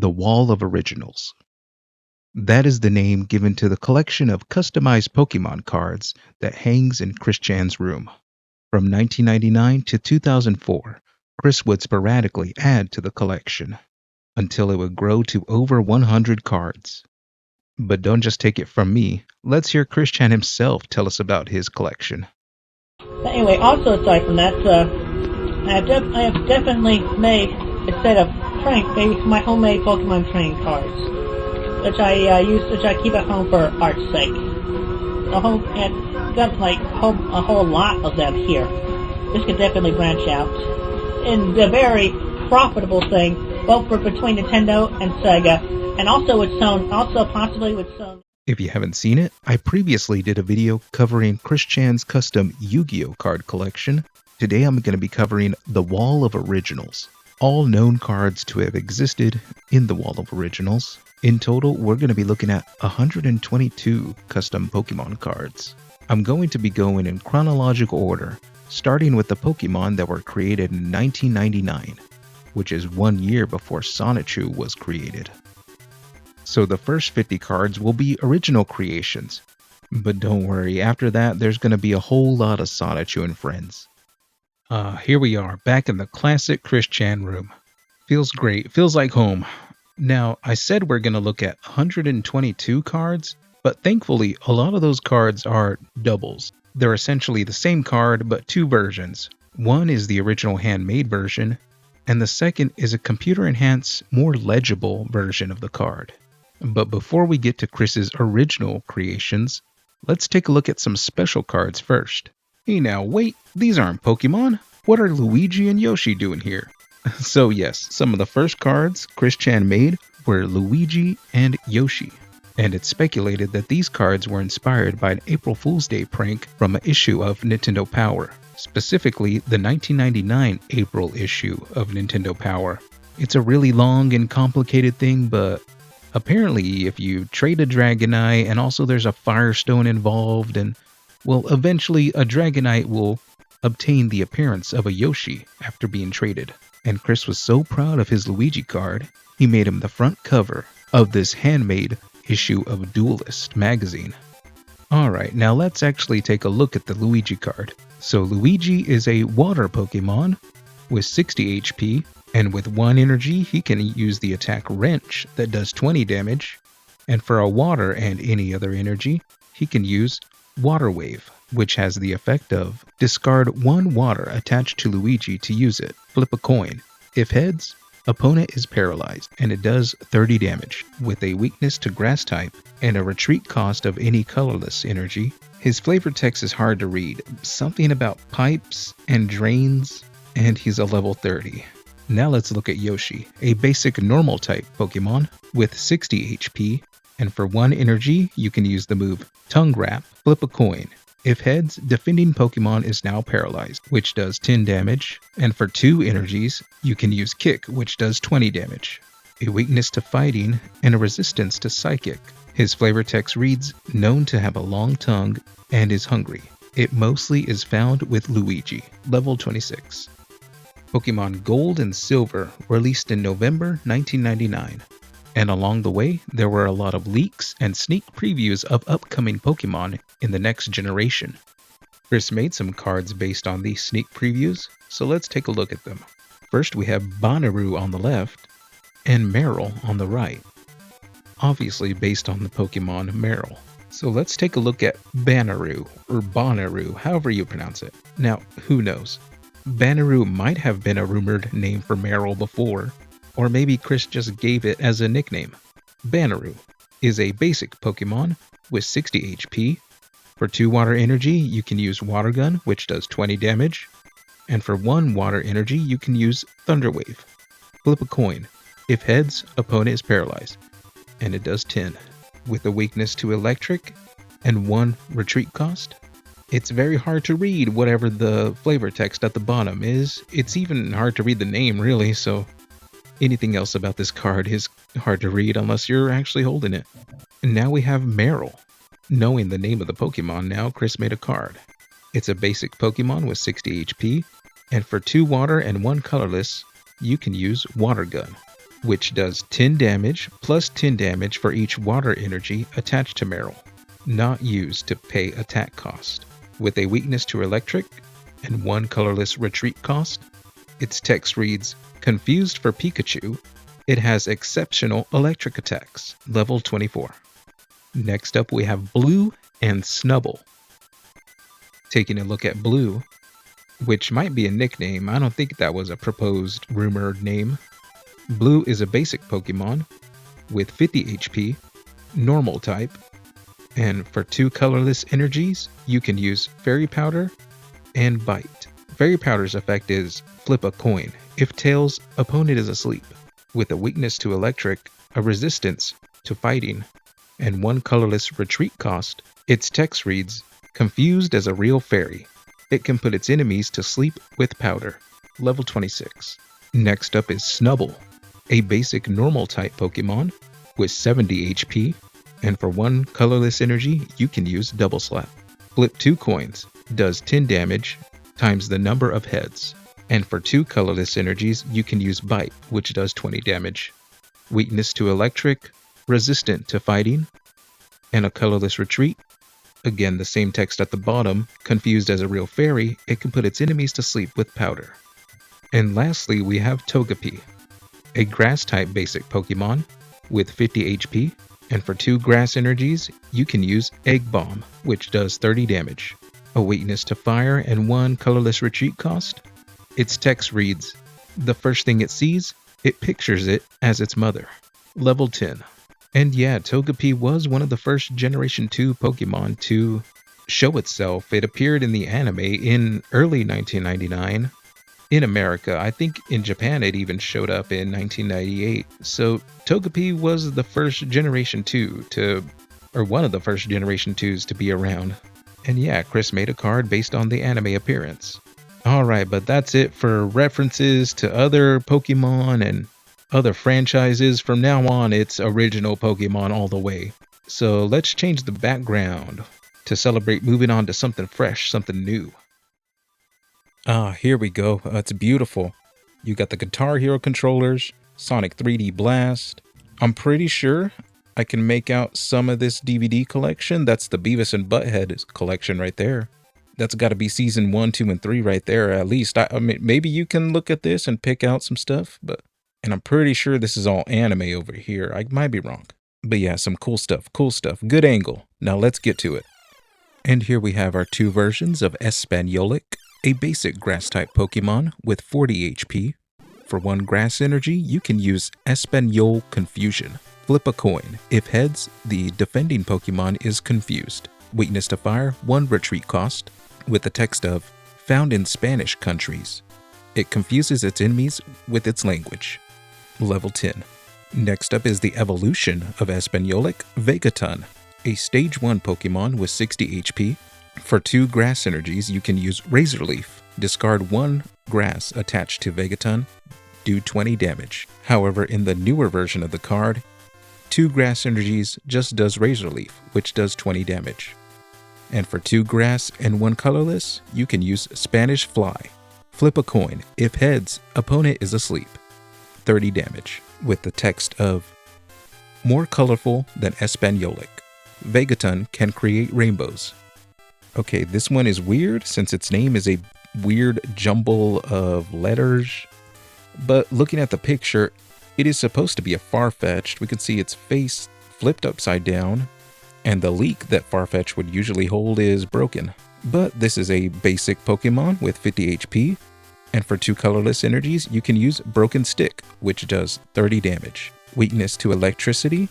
the Wall of Originals. That is the name given to the collection of customized Pokemon cards that hangs in Chris Chan's room. From 1999 to 2004, Chris would sporadically add to the collection until it would grow to over 100 cards. But don't just take it from me. Let's hear Chris Chan himself tell us about his collection. But anyway, also aside from that, I have definitely made a set of my homemade Pokemon trading cards, which I keep at home for art's sake. And got a whole lot of them here. This could definitely branch out, and the very profitable thing, both between Nintendo and Sega, and also possibly with Sony. If you haven't seen it, I previously did a video covering Chris Chan's custom Yu-Gi-Oh card collection. Today I'm going to be covering the Wall of Originals, all known cards to have existed in the Wall of Originals. In total, we're going to be looking at 122 custom Pokemon cards. I'm going to be going in chronological order, starting with the Pokemon that were created in 1999, which is 1 year before Sonichu was created. So the first 50 cards will be original creations. But don't worry, after that there's going to be a whole lot of Sonichu and friends. Here we are, back in the classic Chris Chan room. Feels great, feels like home. Now, I said we're going to look at 122 cards, but thankfully a lot of those cards are doubles. They're essentially the same card, but two versions. One is the original handmade version, and the second is a computer-enhanced, more legible version of the card. But before we get to Chris's original creations, let's take a look at some special cards first. Hey now, wait, these aren't Pokemon. What are Luigi and Yoshi doing here? So yes, some of the first cards Chris Chan made were Luigi and Yoshi. And it's speculated that these cards were inspired by an April Fool's Day prank from an issue of Nintendo Power, specifically the 1999 April issue of Nintendo Power. It's a really long and complicated thing, but apparently if you trade a Dragonite and also there's a Firestone involved, and well, eventually a Dragonite will obtain the appearance of a Yoshi after being traded. And Chris was so proud of his Luigi card, he made him the front cover of this handmade issue of Duelist magazine. Alright, now let's actually take a look at the Luigi card. So Luigi is a water Pokemon with 60 HP, and with 1 energy he can use the attack Wrench that does 20 damage, and for a water and any other energy, he can use Water Wave, which has the effect of discard 1 water attached to Luigi to use it. Flip a coin. If heads, opponent is paralyzed, and it does 30 damage, with a weakness to grass type and a retreat cost of any colorless energy. His flavor text is hard to read, something about pipes and drains, and he's a level 30. Now let's look at Yoshi, a basic normal type Pokemon with 60 HP, and for 1 energy you can use the move Tongue Wrap. Flip a coin. If heads, defending Pokemon is now paralyzed, which does 10 damage, and for 2 energies, you can use Kick, which does 20 damage, a weakness to fighting, and a resistance to psychic. His flavor text reads, known to have a long tongue and is hungry. It mostly is found with Luigi, level 26. Pokemon Gold and Silver, released in November 1999. And along the way, there were a lot of leaks and sneak previews of upcoming Pokemon in the next generation. Chris made some cards based on these sneak previews, so let's take a look at them. First we have Bonnaroo on the left, and Meryl on the right. Obviously based on the Pokemon Meryl. So let's take a look at Bannaroo, or Bonnaroo, however you pronounce it. Now, who knows? Bannaroo might have been a rumored name for Meryl before, or maybe Chris just gave it as a nickname. Bannaroo is a basic Pokemon with 60 HP. For 2 water energy, you can use Water Gun, which does 20 damage. And for 1 water energy, you can use Thunder Wave. Flip a coin. If heads, opponent is paralyzed, and it does 10, with a weakness to electric and 1 retreat cost. It's very hard to read whatever the flavor text at the bottom is. It's even hard to read the name, really, so anything else about this card is hard to read unless you're actually holding it. And now we have Meryl. Knowing the name of the Pokemon now, Chris made a card. It's a basic Pokemon with 60 HP, and for 2 water and 1 colorless, you can use Water Gun. which does 10 damage plus 10 damage for each water energy attached to Meryl, not used to pay attack cost. With a weakness to electric and 1 colorless retreat cost, its text reads, "Confused for Pikachu, it has exceptional electric attacks, level 24. Next up we have Blue and Snubble. Taking a look at Blue, which might be a nickname, I don't think that was a proposed rumored name. Blue is a basic Pokemon with 50 HP, normal type, and for 2 colorless energies, you can use Fairy Powder and Bite. Fairy Powder's effect is flip a coin. If tails, opponent is asleep. With a weakness to electric, a resistance to fighting, and 1 colorless retreat cost, its text reads, "Confused as a real fairy. It can put its enemies to sleep with powder." Level 26. Next up is Snubble, a basic normal type Pokemon with 70 HP, and for 1 colorless energy, you can use Double Slap. Flip 2 coins, does 10 damage times the number of heads, and for 2 colorless energies, you can use Bite, which does 20 damage. Weakness to electric, resistant to fighting, and a colorless retreat. Again, the same text at the bottom, confused as a real fairy, it can put its enemies to sleep with powder. And lastly, we have Togepi, a grass-type basic Pokemon with 50 HP, and for 2 grass energies, you can use Egg Bomb, which does 30 damage. A weakness to fire and 1 colorless retreat cost. Its text reads, "The first thing it sees, it pictures it as its mother." Level 10. And yeah, Togepi was one of the first Generation 2 Pokemon to show itself. It appeared in the anime in early 1999 in America. I think in Japan it even showed up in 1998. So Togepi was the first Generation 2 or one of the first Generation 2s to be around. And yeah, Chris made a card based on the anime appearance. Alright, but that's it for references to other Pokemon and other franchises. From now on, it's original Pokemon all the way. So let's change the background to celebrate moving on to something fresh, something new. Here we go. It's beautiful. You got the Guitar Hero controllers, Sonic 3D Blast. I'm pretty sure I can make out some of this DVD collection. That's the Beavis and Butthead collection right there. That's got to be season 1, 2, and 3 right there at least. I mean, maybe you can look at this and pick out some stuff, and I'm pretty sure this is all anime over here. I might be wrong. But yeah, some cool stuff. Good angle. Now let's get to it. And here we have our 2 versions of Espanyolic, a basic grass-type Pokemon with 40 HP. For 1 grass energy, you can use Espanol Confusion. Flip a coin. If heads, the defending Pokemon is confused. Weakness to fire, 1 retreat cost, with the text of, "Found in Spanish countries." It confuses its enemies with its language. Level 10. Next up is the evolution of Espanyolic, Vegaton, a stage 1 Pokemon with 60 HP. For 2 grass energies, you can use Razor Leaf. Discard 1 grass attached to Vegaton, do 20 damage. However, in the newer version of the card, 2 grass energies just does Razor Leaf, which does 20 damage. And for 2 grass and 1 colorless, you can use Spanish Fly. Flip a coin. If heads, opponent is asleep. 30 damage. With the text of, "More colorful than Espanyolic. Vegaton can create rainbows." Okay, this one is weird since its name is a weird jumble of letters. But looking at the picture, it is supposed to be a Farfetch'd. We can see its face flipped upside down, and the leek that Farfetch'd would usually hold is broken. But this is a basic Pokemon with 50 HP, and for 2 colorless energies, you can use Broken Stick, which does 30 damage. Weakness to electricity,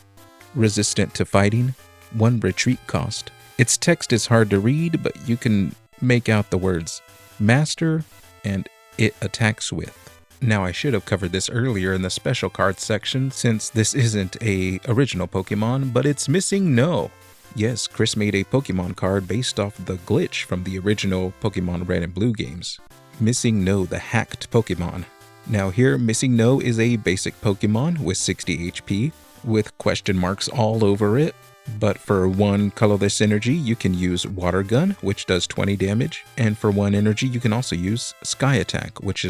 resistant to fighting, 1 retreat cost. Its text is hard to read, but you can make out the words Master and it attacks with. Now I should have covered this earlier in the special cards section since this isn't a original Pokemon, but it's missing No. Yes, Chris made a Pokemon card based off the glitch from the original Pokemon Red and Blue games. Missing No, the hacked Pokemon. Now here, Missing No is a basic Pokemon with 60 HP with question marks all over it. But for 1 colorless energy, you can use Water Gun, which does 20 damage. And for 1 energy, you can also use Sky Attack, which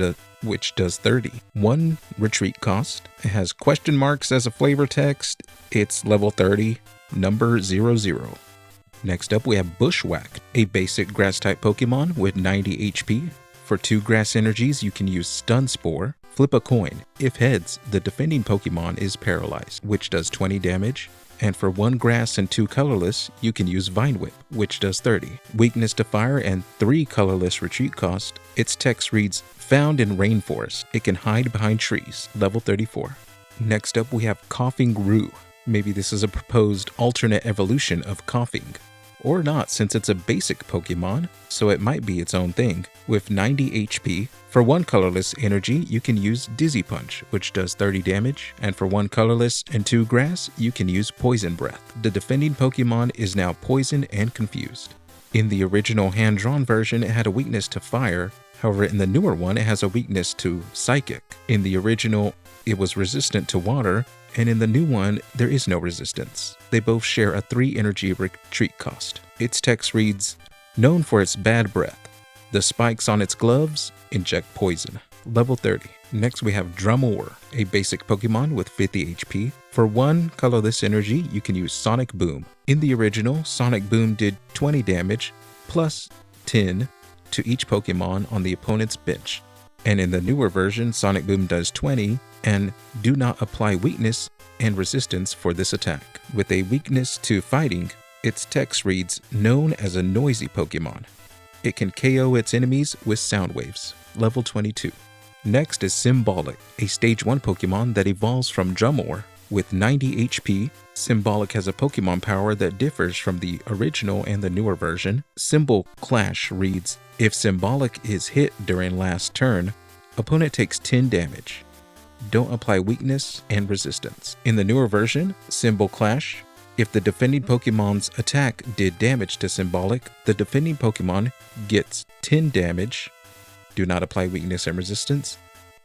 does 30. 1 retreat cost. It has question marks as a flavor text. It's level 30, number 00. Next up, we have Bushwhack, a basic grass-type Pokemon with 90 HP. For 2 grass energies, you can use Stun Spore. Flip a coin. If heads, the defending Pokemon is paralyzed, which does 20 damage. And for 1 grass and 2 colorless, you can use Vine Whip, which does 30. Weakness to fire and 3 colorless retreat cost. Its text reads, found in rainforest. It can hide behind trees, level 34. Next up, we have Coughing Roo. Maybe this is a proposed alternate evolution of Coughing. Or not, since it's a basic Pokemon, so it might be its own thing. With 90 HP, for 1 colorless energy, you can use Dizzy Punch, which does 30 damage, and for 1 colorless and 2 grass, you can use Poison Breath. The defending Pokemon is now poisoned and confused. In the original hand-drawn version, it had a weakness to fire. However, in the newer one, it has a weakness to Psychic. In the original, it was resistant to water, and in the new one, there is no resistance. They both share a 3 energy retreat cost. Its text reads, known for its bad breath. The spikes on its gloves inject poison. Level 30. Next we have Drumore, a basic Pokemon with 50 HP. For 1 colorless energy, you can use Sonic Boom. In the original, Sonic Boom did 20 damage, plus 10 to each Pokemon on the opponent's bench. And in the newer version, Sonic Boom does 20 and do not apply weakness and resistance for this attack. With a weakness to fighting, its text reads, known as a noisy Pokemon. It can KO its enemies with sound waves. Level 22. Next is Symbolic, a stage 1 Pokemon that evolves from Drumore. With 90 HP, Symbolic has a Pokemon power that differs from the original and the newer version. Symbol Clash reads, if Symbolic is hit during last turn, opponent takes 10 damage. Don't apply weakness and resistance. In the newer version, Symbol Clash, if the defending Pokemon's attack did damage to Symbolic, the defending Pokemon gets 10 damage. Do not apply weakness and resistance.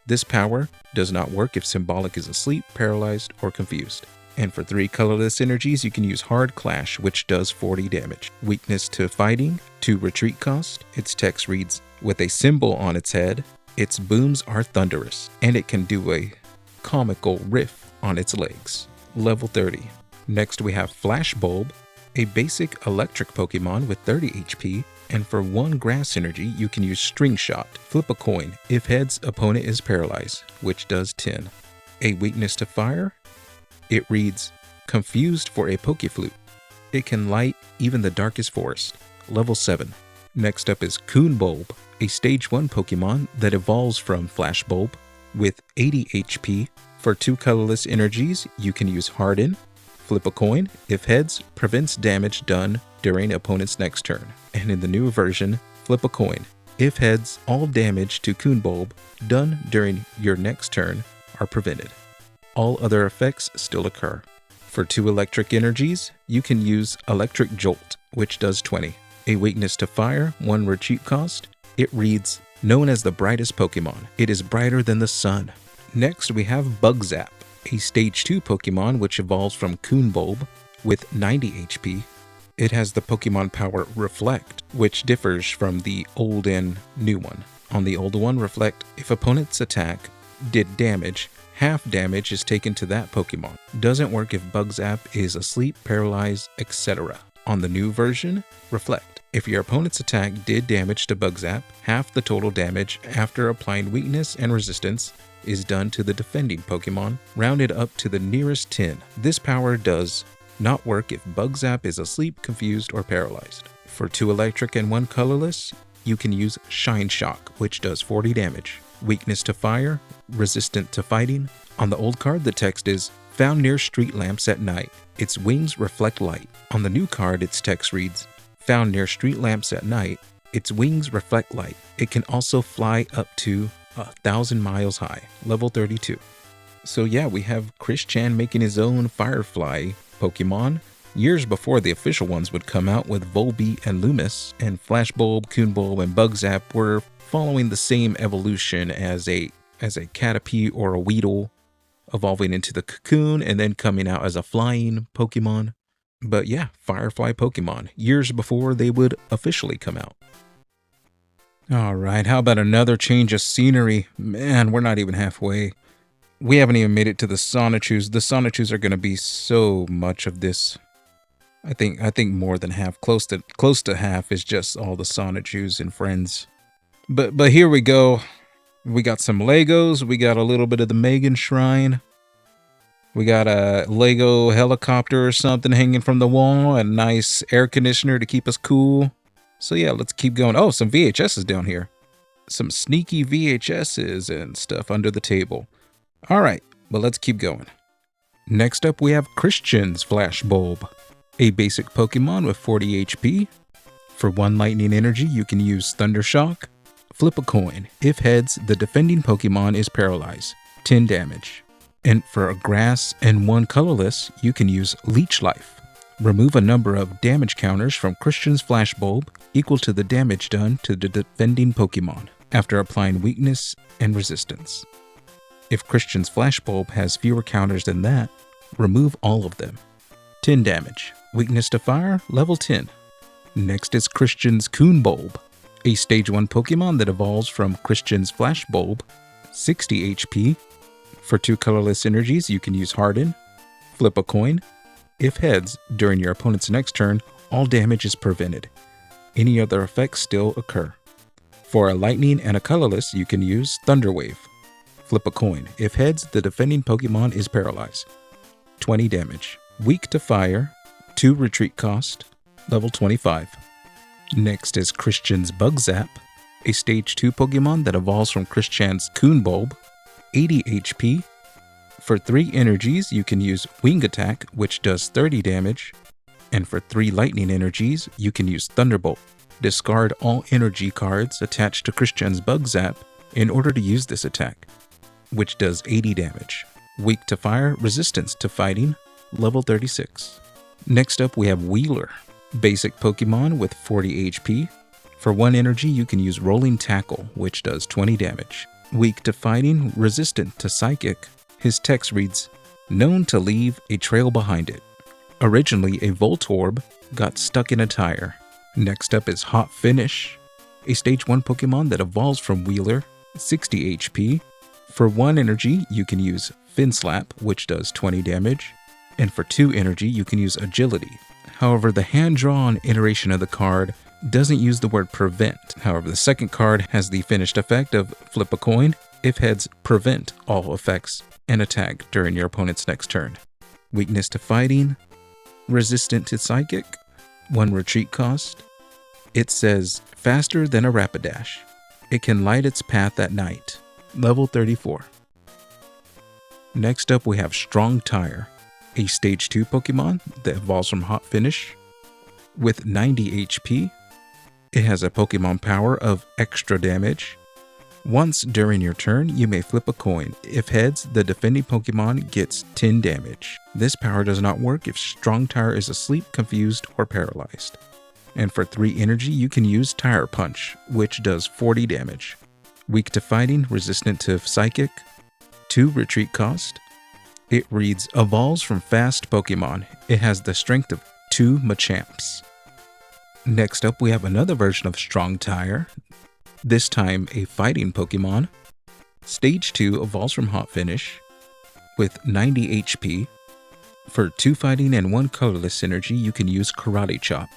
This power does not work if Symbolic is asleep, paralyzed, or confused. And for 3 colorless energies, you can use Hard Clash, which does 40 damage. Weakness to fighting, 2 retreat cost. Its text reads, with a symbol on its head, its booms are thunderous, and it can do a comical riff on its legs. Level 30. Next we have Flash Bulb, a basic electric Pokemon with 30 HP, and for 1 grass energy, you can use String Shot. Flip a coin. If heads, opponent is paralyzed, which does 10. A weakness to fire, it reads, confused for a Pokeflute. It can light even the darkest forest. Level 7. Next up is Coonbulb, a stage 1 Pokemon that evolves from Flash Bulb. With 80 HP, for 2 colorless energies, you can use Harden. Flip a coin. If heads, prevents damage done during opponent's next turn. And in the new version, flip a coin. If heads, all damage to Coonbulb done during your next turn are prevented. All other effects still occur. For 2 electric energies, you can use Electric Jolt, which does 20. A weakness to fire, 1 retreat cost. It reads, known as the brightest Pokemon. It is brighter than the sun. Next we have Bug Zap, a stage 2 Pokemon which evolves from Coonbulb with 90 HP. It has the Pokemon power Reflect, which differs from the old and new one. On the old one, Reflect, if opponent's attack did damage, half damage is taken to that Pokemon. Doesn't work if Bug Zap is asleep, paralyzed, etc. On the new version, Reflect, if your opponent's attack did damage to Bug Zap, half the total damage after applying weakness and resistance is done to the defending Pokemon, rounded up to the nearest 10. This power does not work if Bug Zap is asleep, confused, or paralyzed. For 2 electric and 1 colorless, you can use Shine Shock, which does 40 damage. Weakness to fire, resistant to fighting. On the old card, the text is, found near street lamps at night. Its wings reflect light. On the new card, its text reads, found near street lamps at night. Its wings reflect light. It can also fly up to 1,000 miles high. Level 32. So yeah, we have Chris Chan making his own Firefly Pokemon years before the official ones would come out with Volbeat and Loomis, and Flashbulb, Coonbulb, and Bug Zap were following the same evolution as a Caterpie or a Weedle, evolving into the cocoon and then coming out as a flying Pokemon. But yeah, Firefly Pokemon, years before they would officially come out. Alright, how about another change of scenery? Man, we're not even halfway. We haven't even made it to the Sonichus. The Sonichus are going to be so much of this. I think more than half, close to half is just all the Sonichus and friends. But here we go. We got some Legos. We got a little bit of the Megan Shrine. We got a Lego helicopter or something hanging from the wall. A nice air conditioner to keep us cool. So yeah, let's keep going. Oh, some VHSs down here. Some sneaky VHSs and stuff under the table. All right, but let's keep going. Next up, we have Christian's Flash Bulb, a basic Pokemon with 40 HP. For 1 lightning energy, you can use Thunder Shock. Flip a coin. If heads, the defending Pokemon is paralyzed. 10 damage. And for a grass and 1 colorless, you can use Leech Life. Remove a number of damage counters from Christian's Flash Bulb equal to the damage done to the defending Pokemon after applying weakness and resistance. If Christian's Flash Bulb has fewer counters than that, remove all of them. 10 damage. Weakness to fire, level 10. Next is Christian's Coon Bulb, a stage 1 Pokemon that evolves from Christian's Flash Bulb, 60 HP. For 2 colorless energies, you can use Harden. Flip a coin. If heads, during your opponent's next turn, all damage is prevented. Any other effects still occur. For a lightning and a colorless, you can use Thunder Wave. Flip a coin. If heads, the defending Pokemon is paralyzed. 20 damage. Weak to fire. 2 retreat cost. Level 25. Next is Christian's Bug Zap, a stage 2 Pokemon that evolves from Christian's Coon Bulb. 80 HP. For 3 energies, you can use Wing Attack, which does 30 damage. And for 3 lightning energies, you can use Thunderbolt. Discard all energy cards attached to Christian's Bug Zap in order to use this attack, which does 80 damage. Weak to fire, resistance to fighting, level 36. Next up, we have Wheeler, basic Pokemon with 40 HP. For 1 energy, you can use Rolling Tackle, which does 20 damage. Weak to fighting, resistant to psychic. His text reads, known to leave a trail behind it. Originally a Voltorb, got stuck in a tire. Next up is Hot Finish, a stage 1 Pokemon that evolves from Wheeler, 60 HP. For 1 energy, you can use Fin Slap, which does 20 damage. And for 2 energy, you can use Agility. However, the hand-drawn iteration of the card doesn't use the word prevent. However, the second card has the finished effect of Flip a coin. If heads, prevent all effects and attack during your opponent's next turn. Weakness to fighting, resistant to psychic, 1 retreat cost. It says faster than a Rapidash. It can light its path at night. Level 34. Next up, we have Strong Tire, a stage 2 Pokemon that evolves from Hot Finish. With 90 HP, it has a Pokemon power of extra damage. Once during your turn, you may flip a coin. If heads, the defending Pokemon gets 10 damage. This power does not work if Strong Tire is asleep, confused, or paralyzed. And for 3 energy, you can use Tire Punch, which does 40 damage. Weak to fighting, resistant to psychic, 2 retreat cost. It reads, evolves from fast Pokemon. It has the strength of 2 Machamps. Next up, we have another version of Strong Tire, this time a fighting Pokemon. Stage 2 evolves from Hot Finish with 90 HP. For 2 fighting and 1 colorless energy, you can use Karate Chop.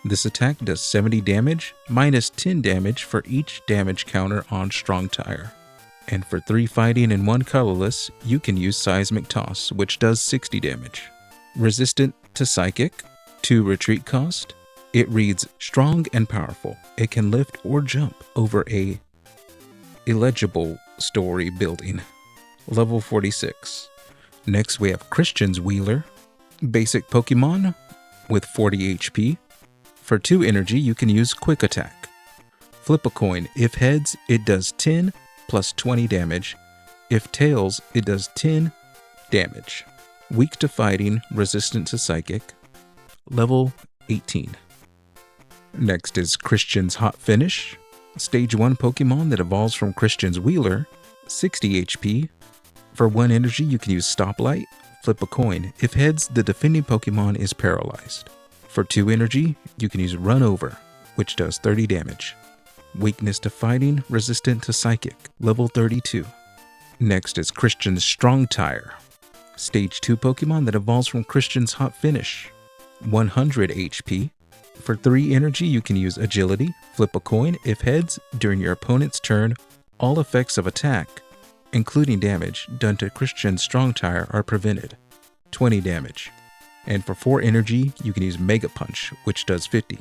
This attack does 70 damage, minus 10 damage for each damage counter on Strong Tire. And for 3 fighting and 1 colorless, you can use Seismic Toss, which does 60 damage. Resistant to Psychic, 2 retreat cost. It reads, strong and powerful. It can lift or jump over a illegible story building. Level 46. Next we have Christian's Wheeler, basic Pokemon with 40 HP. For 2 energy, you can use Quick Attack. Flip a coin. If heads, it does 10 plus 20 damage. If tails, it does 10 damage. Weak to fighting, resistant to psychic. Level 18. Next is Christian's Hot Finish, stage 1 Pokemon that evolves from Christian's Wheeler, 60 HP. For 1 energy, you can use Stoplight, flip a coin. If heads, the defending Pokemon is paralyzed. For 2 energy, you can use Run Over, which does 30 damage. Weakness to fighting, resistant to psychic, level 32. Next is Christian's Strong Tire. Stage 2 Pokemon that evolves from Christian's Hot Finish. 100 HP. For 3 energy, you can use Agility, flip a coin. If heads, during your opponent's turn, all effects of attack, including damage, done to Christian's Strong Tire are prevented. 20 damage. And for 4 energy, you can use Mega Punch, which does 50.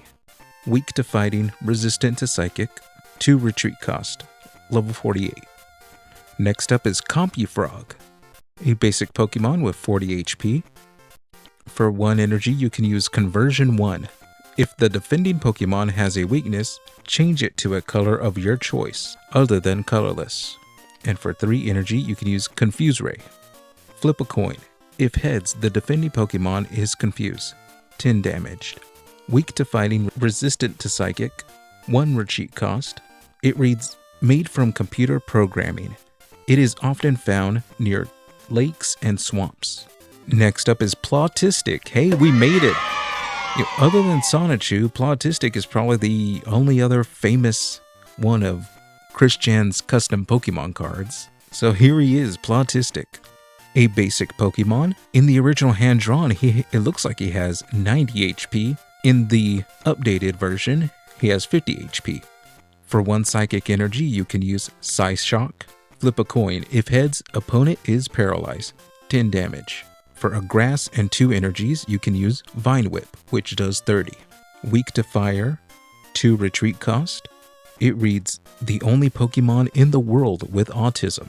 Weak to fighting, resistant to psychic, 2 retreat cost, level 48. Next up is Compufrog, a basic Pokemon with 40 HP. For 1 energy, you can use Conversion 1. If the defending Pokemon has a weakness, change it to a color of your choice, other than colorless. And for 3 energy, you can use Confuse Ray. Flip a coin. If heads, the defending Pokemon is confused, 10 damaged. Weak to fighting, resistant to psychic, 1 retreat cost. It reads, made from computer programming. It is often found near lakes and swamps. Next up is Plautistic. Hey, we made it! Other than Sonichu, Plautistic is probably the only other famous one of Christian's custom Pokemon cards. So here he is, Plautistic. A basic Pokemon. In the original hand-drawn, it looks like he has 90 HP. In the updated version, he has 50 HP. For 1 psychic energy, you can use Psyshock. Flip a coin. If heads, opponent is paralyzed, 10 damage. For a grass and 2 energies, you can use Vine Whip, which does 30. Weak to fire, 2 retreat cost. It reads, the only Pokemon in the world with autism.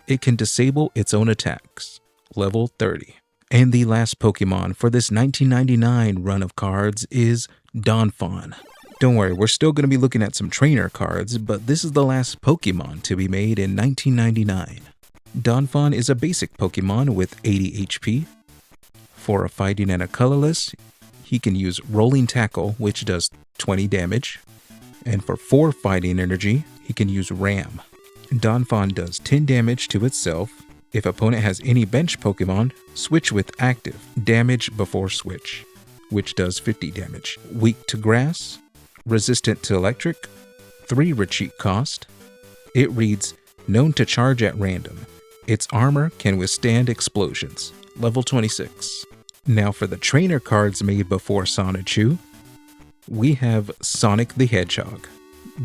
It can disable its own attacks, level 30. And the last Pokemon for this 1999 run of cards is Donphan. Don't worry, we're still going to be looking at some trainer cards, but this is the last Pokemon to be made in 1999. Donphan is a basic Pokemon with 80 HP. For a fighting and a colorless, he can use Rolling Tackle, which does 20 damage. And for 4 fighting energy, he can use Ram. Donphan does 10 damage to itself. If opponent has any bench Pokemon, switch with active, damage before switch, which does 50 damage. Weak to grass, resistant to electric, 3 retreat cost. It reads, known to charge at random. Its armor can withstand explosions, level 26. Now for the trainer cards made before Sonichu, we have Sonic the Hedgehog.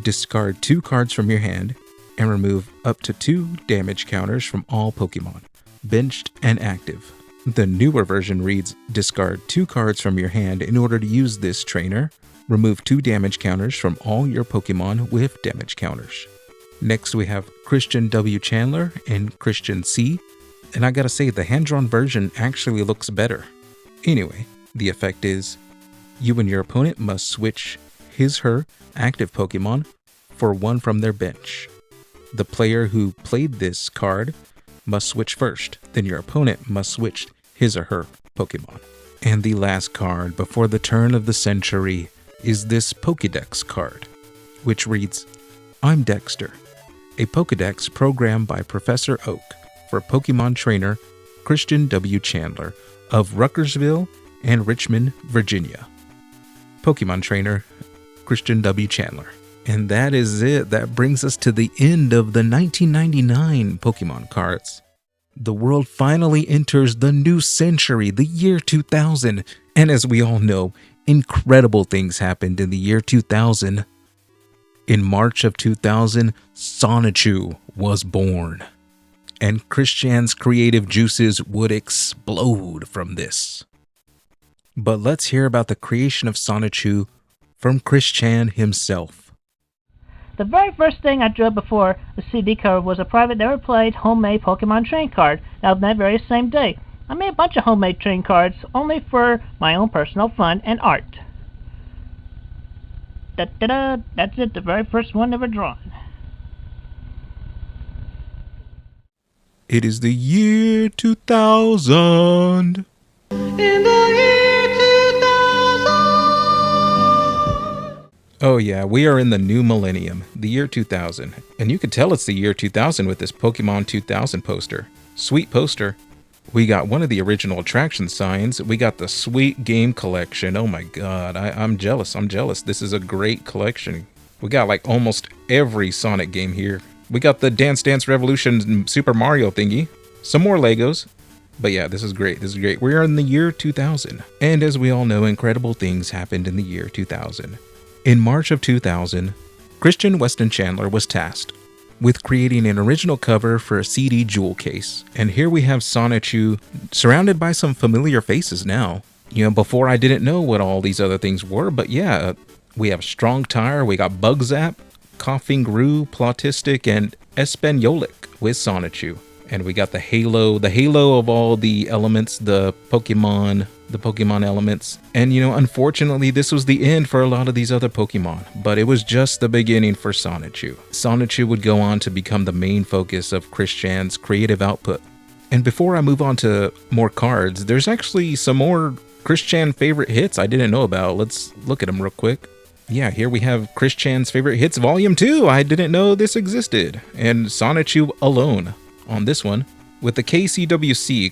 Discard 2 cards from your hand and remove up to 2 damage counters from all Pokemon, benched and active. The newer version reads, discard 2 cards from your hand in order to use this trainer. Remove 2 damage counters from all your Pokemon with damage counters. Next we have Christian W. Chandler and Christian C. And I gotta say, the hand-drawn version actually looks better. Anyway, the effect is, you and your opponent must switch his/her active Pokemon for 1 from their bench. The player who played this card must switch first, then your opponent must switch his or her Pokemon. And the last card before the turn of the century is this Pokédex card, which reads, I'm Dexter, a Pokédex programmed by Professor Oak for Pokemon trainer Christian W. Chandler of Ruckersville and Richmond, Virginia. Pokemon trainer Christian W. Chandler. And that is it. That brings us to the end of the 1999 Pokemon cards. The world finally enters the new century, the year 2000. And as we all know, incredible things happened in the year 2000. In March of 2000, Sonichu was born. And Christian's creative juices would explode from this. But let's hear about the creation of Sonichu from Christian himself. The very first thing I drew before the CD cover was a private never played homemade Pokemon train card. Now that very same day, I made a bunch of homemade train cards only for my own personal fun and art. Da-da-da, that's it, the very first one ever drawn. It is the year 2000. In the year 2000. Oh yeah, we are in the new millennium, the year 2000. And you can tell it's the year 2000 with this Pokemon 2000 poster. Sweet poster. We got one of the original attraction signs. We got the sweet game collection. Oh my god, I'm jealous. I'm jealous. This is a great collection. We got like almost every Sonic game here. We got the Dance Dance Revolution Super Mario thingy. Some more Legos. But yeah, this is great. This is great. We are in the year 2000. And as we all know, incredible things happened in the year 2000. In March of 2000, Christian Weston Chandler was tasked with creating an original cover for a CD jewel case. And here we have Sonichu surrounded by some familiar faces now. You know, before I didn't know what all these other things were, but yeah, we have Strong Tire, we got Bug Zap, Coughing Gru, Plotistic, and Espanolik with Sonichu. And we got the halo of all the elements, the Pokemon elements. And you know, unfortunately, this was the end for a lot of these other Pokemon, but it was just the beginning for Sonichu. Sonichu would go on to become the main focus of Chris Chan's creative output. And before I move on to more cards, there's actually some more Chris Chan favorite hits I didn't know about. Let's look at them real quick. Yeah, here we have Chris Chan's favorite hits volume 2. I didn't know this existed. And Sonichu alone on this one with the KCWC,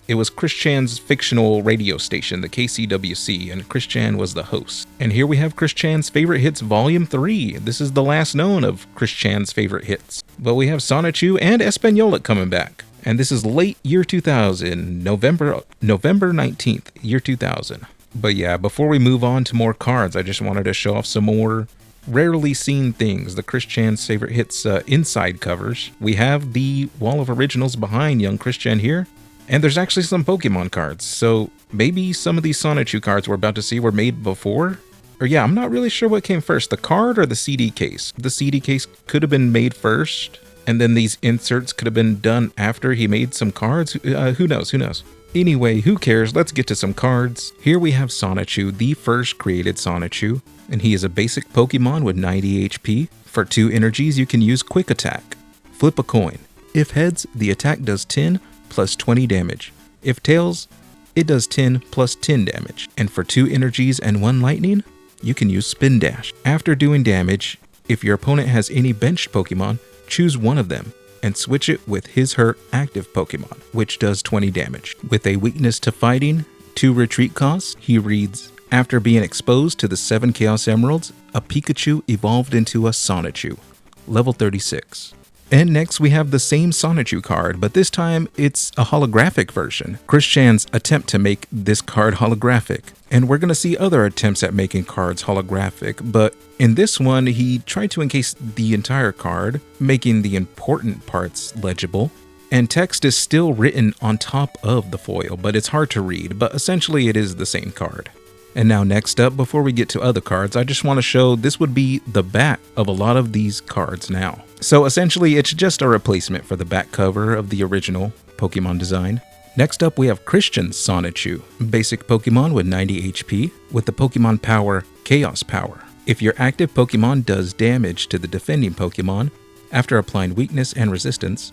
it was Chris Chan's fictional radio station, the KCWC, and Chris Chan was the host. And here we have Chris Chan's favorite hits volume 3. This is the last known of Chris Chan's favorite hits. But we have Sonichu and Espanolik coming back. And this is late year 2000, November 19th, year 2000. But yeah, before we move on to more cards, I just wanted to show off some more rarely seen things, the Chris Chan's favorite hits inside covers. We have the wall of originals behind young Chris Chan here, and there's actually some Pokemon cards, so maybe some of these Sonichu cards we're about to see were made before? Or yeah, I'm not really sure what came first, the card or the CD case. The CD case could have been made first, and then these inserts could have been done after he made some cards. Who knows? Anyway, who cares? Let's get to some cards. Here we have Sonichu, the first created Sonichu, and he is a basic Pokemon with 90 HP. For 2 energies, you can use Quick Attack. Flip a coin. If heads, the attack does 10 plus 20 damage. If tails, it does 10 plus 10 damage. And for 2 energies and 1 lightning, you can use Spin Dash. After doing damage, if your opponent has any benched Pokemon, choose one of them and switch it with his/her active Pokemon, which does 20 damage. With a weakness to fighting, 2 retreat costs, he reads, after being exposed to the 7 Chaos Emeralds, a Pikachu evolved into a Sonichu, level 36. And next we have the same Sonichu card, but this time it's a holographic version. Chris Chan's attempt to make this card holographic. And we're going to see other attempts at making cards holographic, but in this one he tried to encase the entire card, making the important parts legible. And text is still written on top of the foil, but it's hard to read, but essentially it is the same card. And now next up, before we get to other cards, I just want to show this would be the back of a lot of these cards now. So essentially it's just a replacement for the back cover of the original Pokemon design. Next up we have Christian Sonichu, basic Pokemon with 90 HP, with the Pokemon power Chaos Power. If your active Pokemon does damage to the defending Pokemon, after applying weakness and resistance,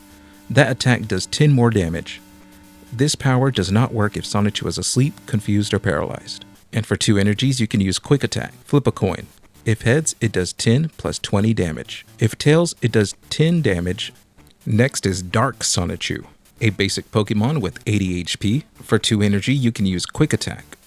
that attack does 10 more damage. This power does not work if Sonichu is asleep, confused, or paralyzed. And for 2 energies, you can use Quick Attack. Flip a coin. If heads, it does 10 plus 20 damage. If tails, it does 10 damage. Next is Dark Sonichu, a basic Pokemon with 80 HP. For 2 energy, you can use Quick Attack.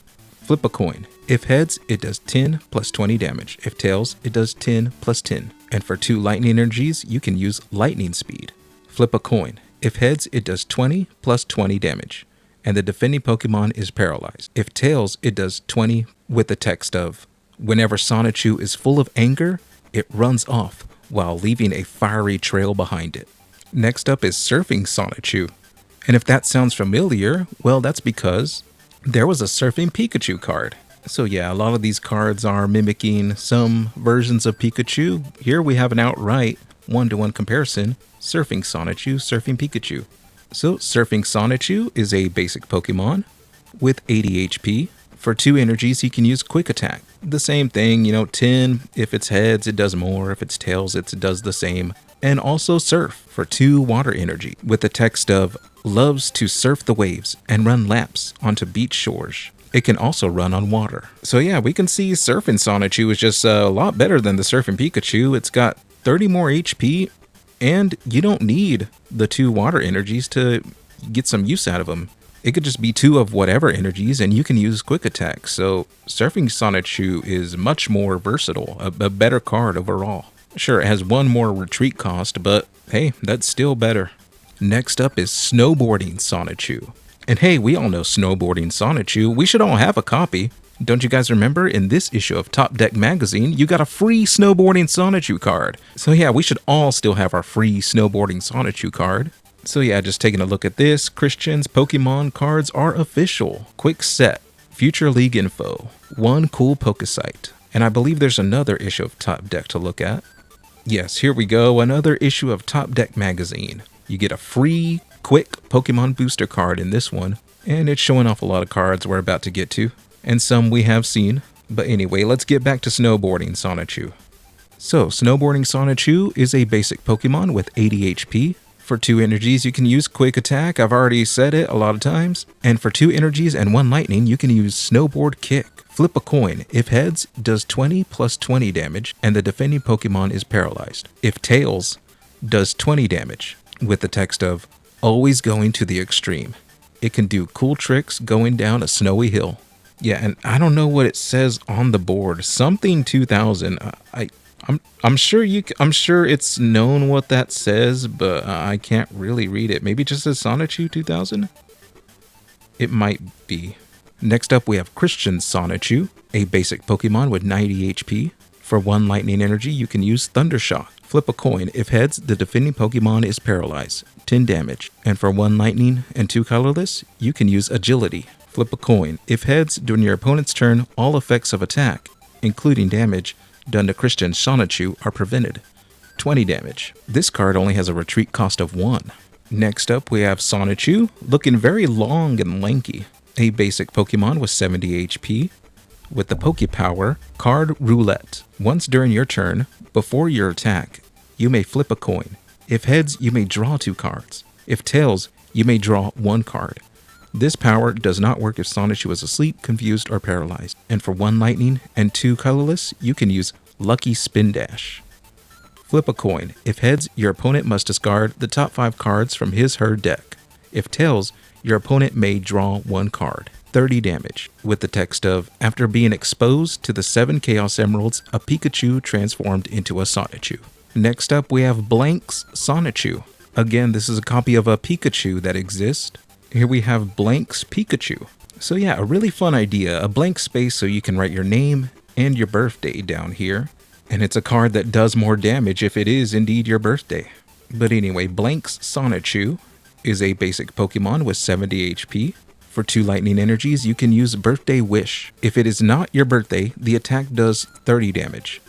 Flip a coin. If heads, it does 10 plus 20 damage. If tails, it does 10 plus 10. And for 2 lightning energies, you can use Lightning Speed. Flip a coin. If heads, it does 20 plus 20 damage. And the defending Pokemon is paralyzed. If tails, it does 20 with the text of, whenever Sonichu is full of anger, it runs off while leaving a fiery trail behind it. Next up is Surfing Sonichu. And if that sounds familiar, well, that's because there was a Surfing Pikachu card. So yeah, a lot of these cards are mimicking some versions of Pikachu. Here we have an outright one-to-one comparison, Surfing Sonichu, Surfing Pikachu. So Surfing Sonichu is a basic Pokemon with 80 HP. For 2 energies, he can use Quick Attack. The same thing, 10, if it's heads, it does more. If it's tails, it does the same. And also Surf for 2 water energy with the text of, loves to surf the waves and run laps onto beach shores. It can also run on water. So yeah, we can see Surfing Sonichu is just a lot better than the Surfing Pikachu. It's got 30 more HP. And you don't need the 2 water energies to get some use out of them. It could just be 2 of whatever energies, and you can use quick attack. So Surfing Sonichu is much more versatile, a better card overall. Sure, it has 1 more retreat cost, but hey, that's still better. Next up is Snowboarding Sonichu. And hey, we all know Snowboarding Sonichu. We should all have a copy. Don't you guys remember in this issue of Top Deck Magazine, you got a free Snowboarding Sonichu card. So yeah, we should all still have our free Snowboarding Sonichu card. So yeah, just taking a look at this, Christian's Pokemon cards are official. Quick set, Future League info, 1 cool Pokesite. And I believe there's another issue of Top Deck to look at. Yes, here we go, another issue of Top Deck Magazine. You get a free, quick Pokemon booster card in this one, and it's showing off a lot of cards we're about to get to, and some we have seen. But anyway, let's get back to Snowboarding Sonichu. So, Snowboarding Sonichu is a basic Pokemon with 80 HP. For 2 energies, you can use Quick Attack. I've already said it a lot of times. And for 2 energies and 1 lightning, you can use Snowboard Kick. Flip a coin. If heads, does 20 plus 20 damage, and the defending Pokemon is paralyzed. If tails, does 20 damage, with the text of, always going to the extreme. It can do cool tricks going down a snowy hill. Yeah, and I don't know what it says on the board. Something 2000. I'm sure it's known what that says, but I can't really read it. Maybe it just says Sonichu 2000? It might be. Next up we have Christian Sonichu, a basic Pokemon with 90 HP. For 1 lightning energy, you can use Thundershock. Flip a coin. If heads, the defending Pokemon is paralyzed. 10 damage. And for 1 lightning and 2 colorless, you can use Agility. Flip a coin. If heads, during your opponent's turn, all effects of attack, including damage, done to Christian Sonichu are prevented. 20 damage. This card only has a retreat cost of 1. Next up we have Sonichu, looking very long and lanky. A basic Pokemon with 70 HP. With the Pokepower, Card Roulette. Once during your turn, before your attack, you may flip a coin. If heads, you may draw 2 cards. If tails, you may draw 1 card. This power does not work if Sonichu is asleep, confused, or paralyzed. And for 1 lightning and 2 colorless, you can use Lucky Spin Dash. Flip a coin. If heads, your opponent must discard the top 5 cards from his/her deck. If tails, your opponent may draw 1 card. 30 damage. With the text of, after being exposed to the 7 Chaos Emeralds, a Pikachu transformed into a Sonichu. Next up we have Blank's Sonichu. Again, this is a copy of a Pikachu that exists. Here we have Blank's Pikachu. So yeah, a really fun idea, a blank space so you can write your name and your birthday down here. And it's a card that does more damage if it is indeed your birthday. But anyway, Blank's Sonichu is a basic Pokemon with 70 HP. For 2 lightning energies, you can use Birthday Wish. If it is not your birthday, the attack does 30 damage.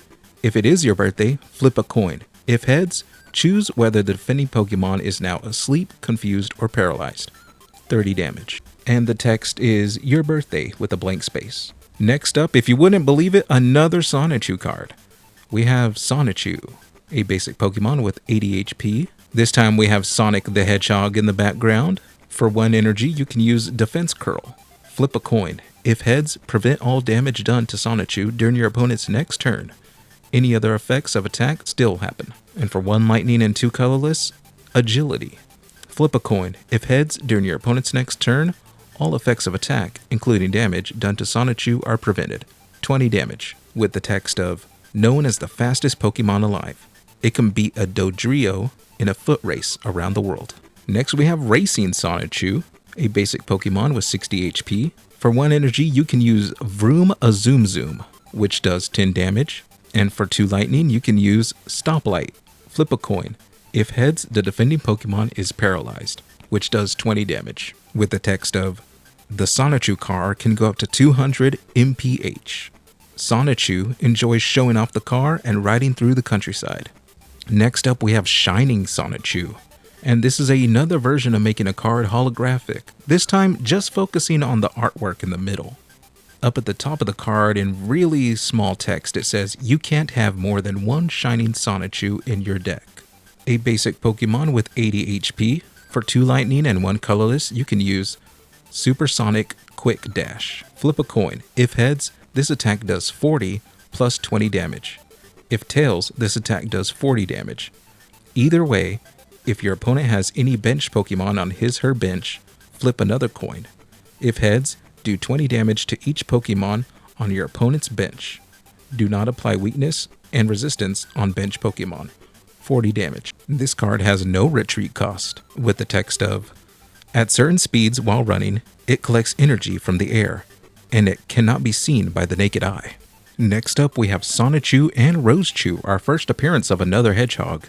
If it is your birthday, flip a coin. If heads, choose whether the defending Pokemon is now asleep, confused, or paralyzed. 30 damage. And the text is your birthday with a blank space. Next up, if you wouldn't believe it, another Sonichu card. We have Sonichu, a basic Pokemon with 80 HP. This time we have Sonic the Hedgehog in the background. For 1 energy, you can use Defense Curl. Flip a coin. If heads, prevent all damage done to Sonichu during your opponent's next turn. Any other effects of attack still happen. And for 1 lightning and 2 colorless, Agility. Flip a coin. If heads, during your opponent's next turn, all effects of attack, including damage done to Sonichu, are prevented. 20 damage. With the text of, known as the fastest Pokemon alive. It can beat a Dodrio in a foot race around the world. Next we have Racing Sonichu, a basic Pokemon with 60 HP. For 1 energy, you can use Vroom a Zoom Zoom, which does 10 damage. And for 2 lightning, you can use Stoplight. Flip a coin. If heads, the defending Pokemon is paralyzed, which does 20 damage. With the text of, the Sonichu car can go up to 200 mph. Sonichu enjoys showing off the car and riding through the countryside. Next up we have Shining Sonichu. And this is another version of making a card holographic, this time just focusing on the artwork in the middle. Up at the top of the card in really small text it says, you can't have more than 1 Shining Sonichu in your deck. A basic Pokemon with 80 HP. For 2 lightning and 1 colorless, you can use Supersonic Quick Dash. Flip a coin. If heads, this attack does 40 plus 20 damage. If tails, this attack does 40 damage. Either way, If your opponent has any bench Pokemon on his/her bench, flip another coin. If heads, do 20 damage to each Pokemon on your opponent's bench. Do not apply weakness and resistance on bench Pokemon. 40 damage. This card has no retreat cost, with the text of, at certain speeds while running, it collects energy from the air, and it cannot be seen by the naked eye. Next up, we have Sonichu and Rosechu, our first appearance of another hedgehog.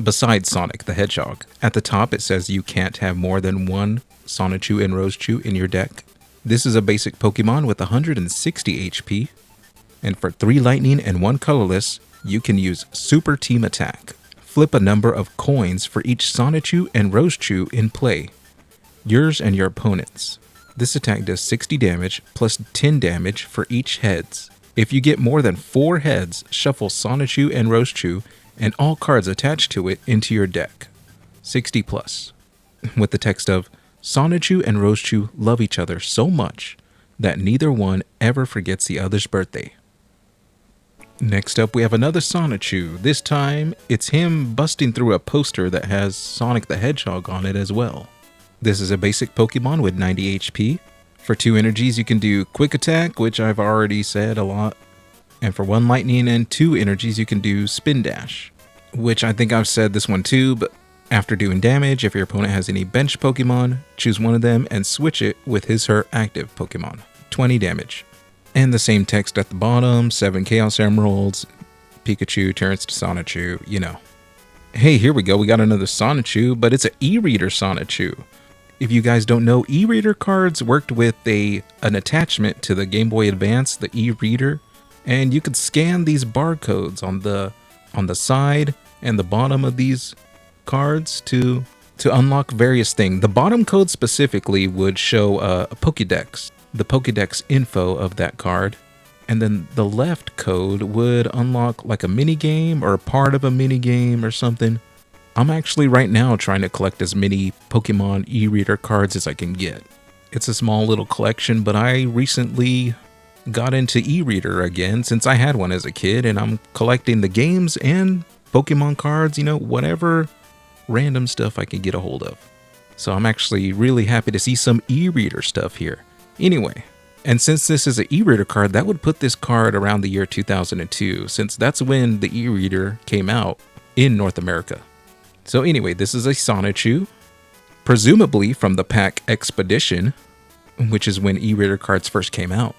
Besides Sonic the Hedgehog. At the top, it says you can't have more than one Sonichu and Rosechu in your deck. This is a basic Pokemon with 160 HP, and for 3 lightning and 1 colorless, you can use Super Team Attack. Flip a number of coins for each Sonichu and Rosechu in play, yours and your opponent's. This attack does 60 damage plus 10 damage for each heads. If you get more than 4 heads, shuffle Sonichu and Rosechu and all cards attached to it into your deck. 60 plus. With the text of, Sonichu and Rosechu love each other so much that neither one ever forgets the other's birthday. Next up, we have another Sonichu. This time, it's him busting through a poster that has Sonic the Hedgehog on it as well. This is a basic Pokemon with 90 HP. For 2 energies, you can do Quick Attack, which I've already said a lot. And for 1 lightning and 2 energies, you can do Spin Dash, which I think I've said this one too, but after doing damage, if your opponent has any bench Pokemon, choose one of them and switch it with his/her active Pokemon. 20 damage. And the same text at the bottom, 7 Chaos Emeralds, Pikachu turns to Sonichu, you know. Hey, here we go, we got another Sonichu, but it's an e-reader Sonichu. If you guys don't know, e-reader cards worked with an attachment to the Game Boy Advance, the e-reader, and you could scan these barcodes on the side and the bottom of these cards to unlock various things. The bottom code specifically would show a Pokédex, the Pokédex info of that card, and then the left code would unlock like a mini game or a part of a mini game or something. I'm actually right now trying to collect as many Pokemon e-reader cards as I can get. It's a small little collection, but I recently got into e-reader again since I had one as a kid, and I'm collecting the games and Pokemon cards, you know, whatever random stuff I can get a hold of. So I'm actually really happy to see some e-reader stuff here. Anyway, and since this is an e-reader card, that would put this card around the year 2002, since that's when the e-reader came out in North America. So anyway, this is a Sonichu, presumably from the pack Expedition, which is when e-reader cards first came out.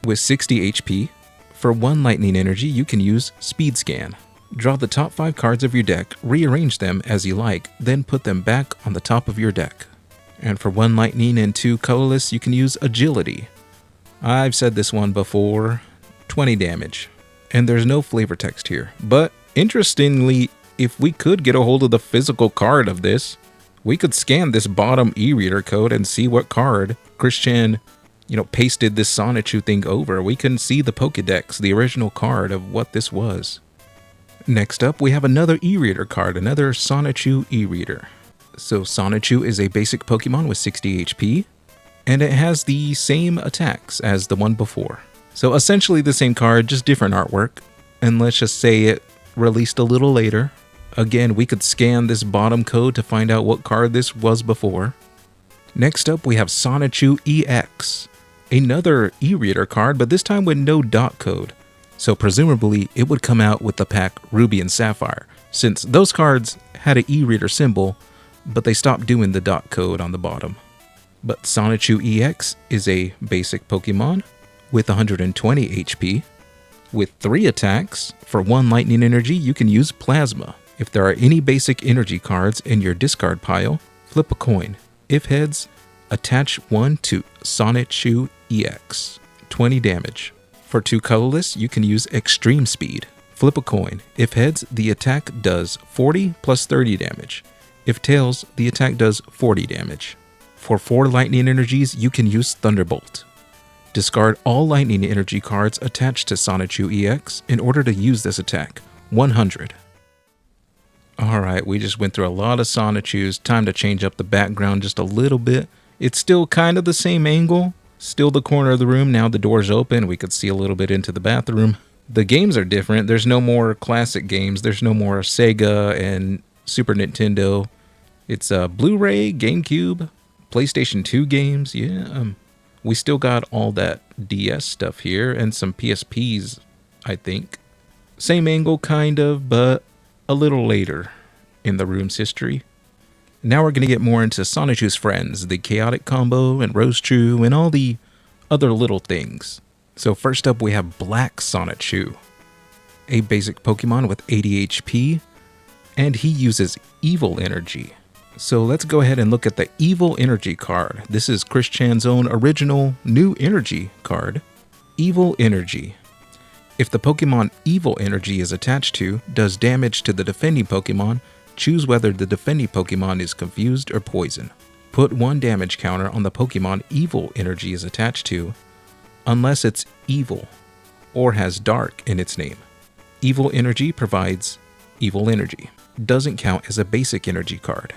With 60 HP, for 1 lightning energy, you can use Speed Scan. Draw the top 5 cards of your deck, rearrange them as you like, then put them back on the top of your deck. And for 1 lightning and 2 colorless, you can use Agility. I've said this one before, 20 damage. And there's no flavor text here. But interestingly, if we could get a hold of the physical card of this, we could scan this bottom e-reader code and see what card Christian, pasted this Sonichu thing over. We can see the Pokédex, the original card of what this was. Next up, we have another e-reader card, another Sonichu e-reader. So Sonichu is a basic Pokemon with 60 HP, and it has the same attacks as the one before. So essentially the same card, just different artwork. And let's just say it released a little later. Again, we could scan this bottom code to find out what card this was before. Next up, we have Sonichu EX, another e-reader card, but this time with no dot code. So presumably, it would come out with the pack Ruby and Sapphire, since those cards had an e-reader symbol, but they stopped doing the dot code on the bottom. But Sonichu EX is a basic Pokemon with 120 HP. With 3 attacks, for 1 lightning energy, you can use Plasma. If there are any basic energy cards in your discard pile, flip a coin. If heads, attach 1 to Sonichu EX. 20 damage. For 2 colorless, you can use Extreme Speed. Flip a coin. If heads, the attack does 40 plus 30 damage. If tails, the attack does 40 damage. For 4 lightning energies, you can use Thunderbolt. Discard all lightning energy cards attached to Sonichu EX in order to use this attack. 100. Alright, we just went through a lot of Sonichus. Time to change up the background just a little bit. It's still kind of the same angle. Still the corner of the room. Now the door's open. We could see a little bit into the bathroom. The games are different. There's no more classic games. There's no more Sega and Super Nintendo. It's a Blu-ray, GameCube, PlayStation 2 games. Yeah, we still got all that DS stuff here and some PSPs, I think. Same angle, kind of, but a little later in the room's history. Now we're going to get more into Sonichu's friends, the Chaotic Combo and Rose-Chu and all the other little things. So first up we have Black Sonichu, a basic Pokemon with 80 HP, and he uses Evil Energy. So let's go ahead and look at the Evil Energy card. This is Chris Chan's own original new energy card, Evil Energy. If the Pokemon Evil Energy is attached to, does damage to the defending Pokemon, choose whether the defending Pokemon is confused or poison. Put 1 damage counter on the Pokemon Evil Energy is attached to, unless it's evil or has dark in its name. Evil Energy provides Evil Energy. Doesn't count as a basic energy card.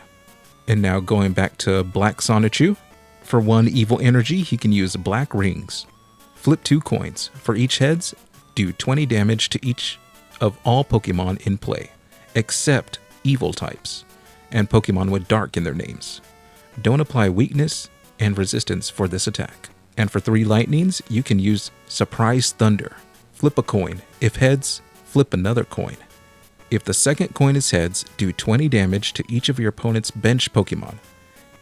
And now going back to Black Sonichu. For 1 Evil Energy, he can use Black Rings. Flip 2 coins. For each heads, do 20 damage to each of all Pokemon in play, except evil types, and Pokemon with dark in their names. Don't apply weakness and resistance for this attack. And for 3 lightnings, you can use Surprise Thunder. Flip a coin. If heads, flip another coin. If the second coin is heads, do 20 damage to each of your opponent's bench Pokemon.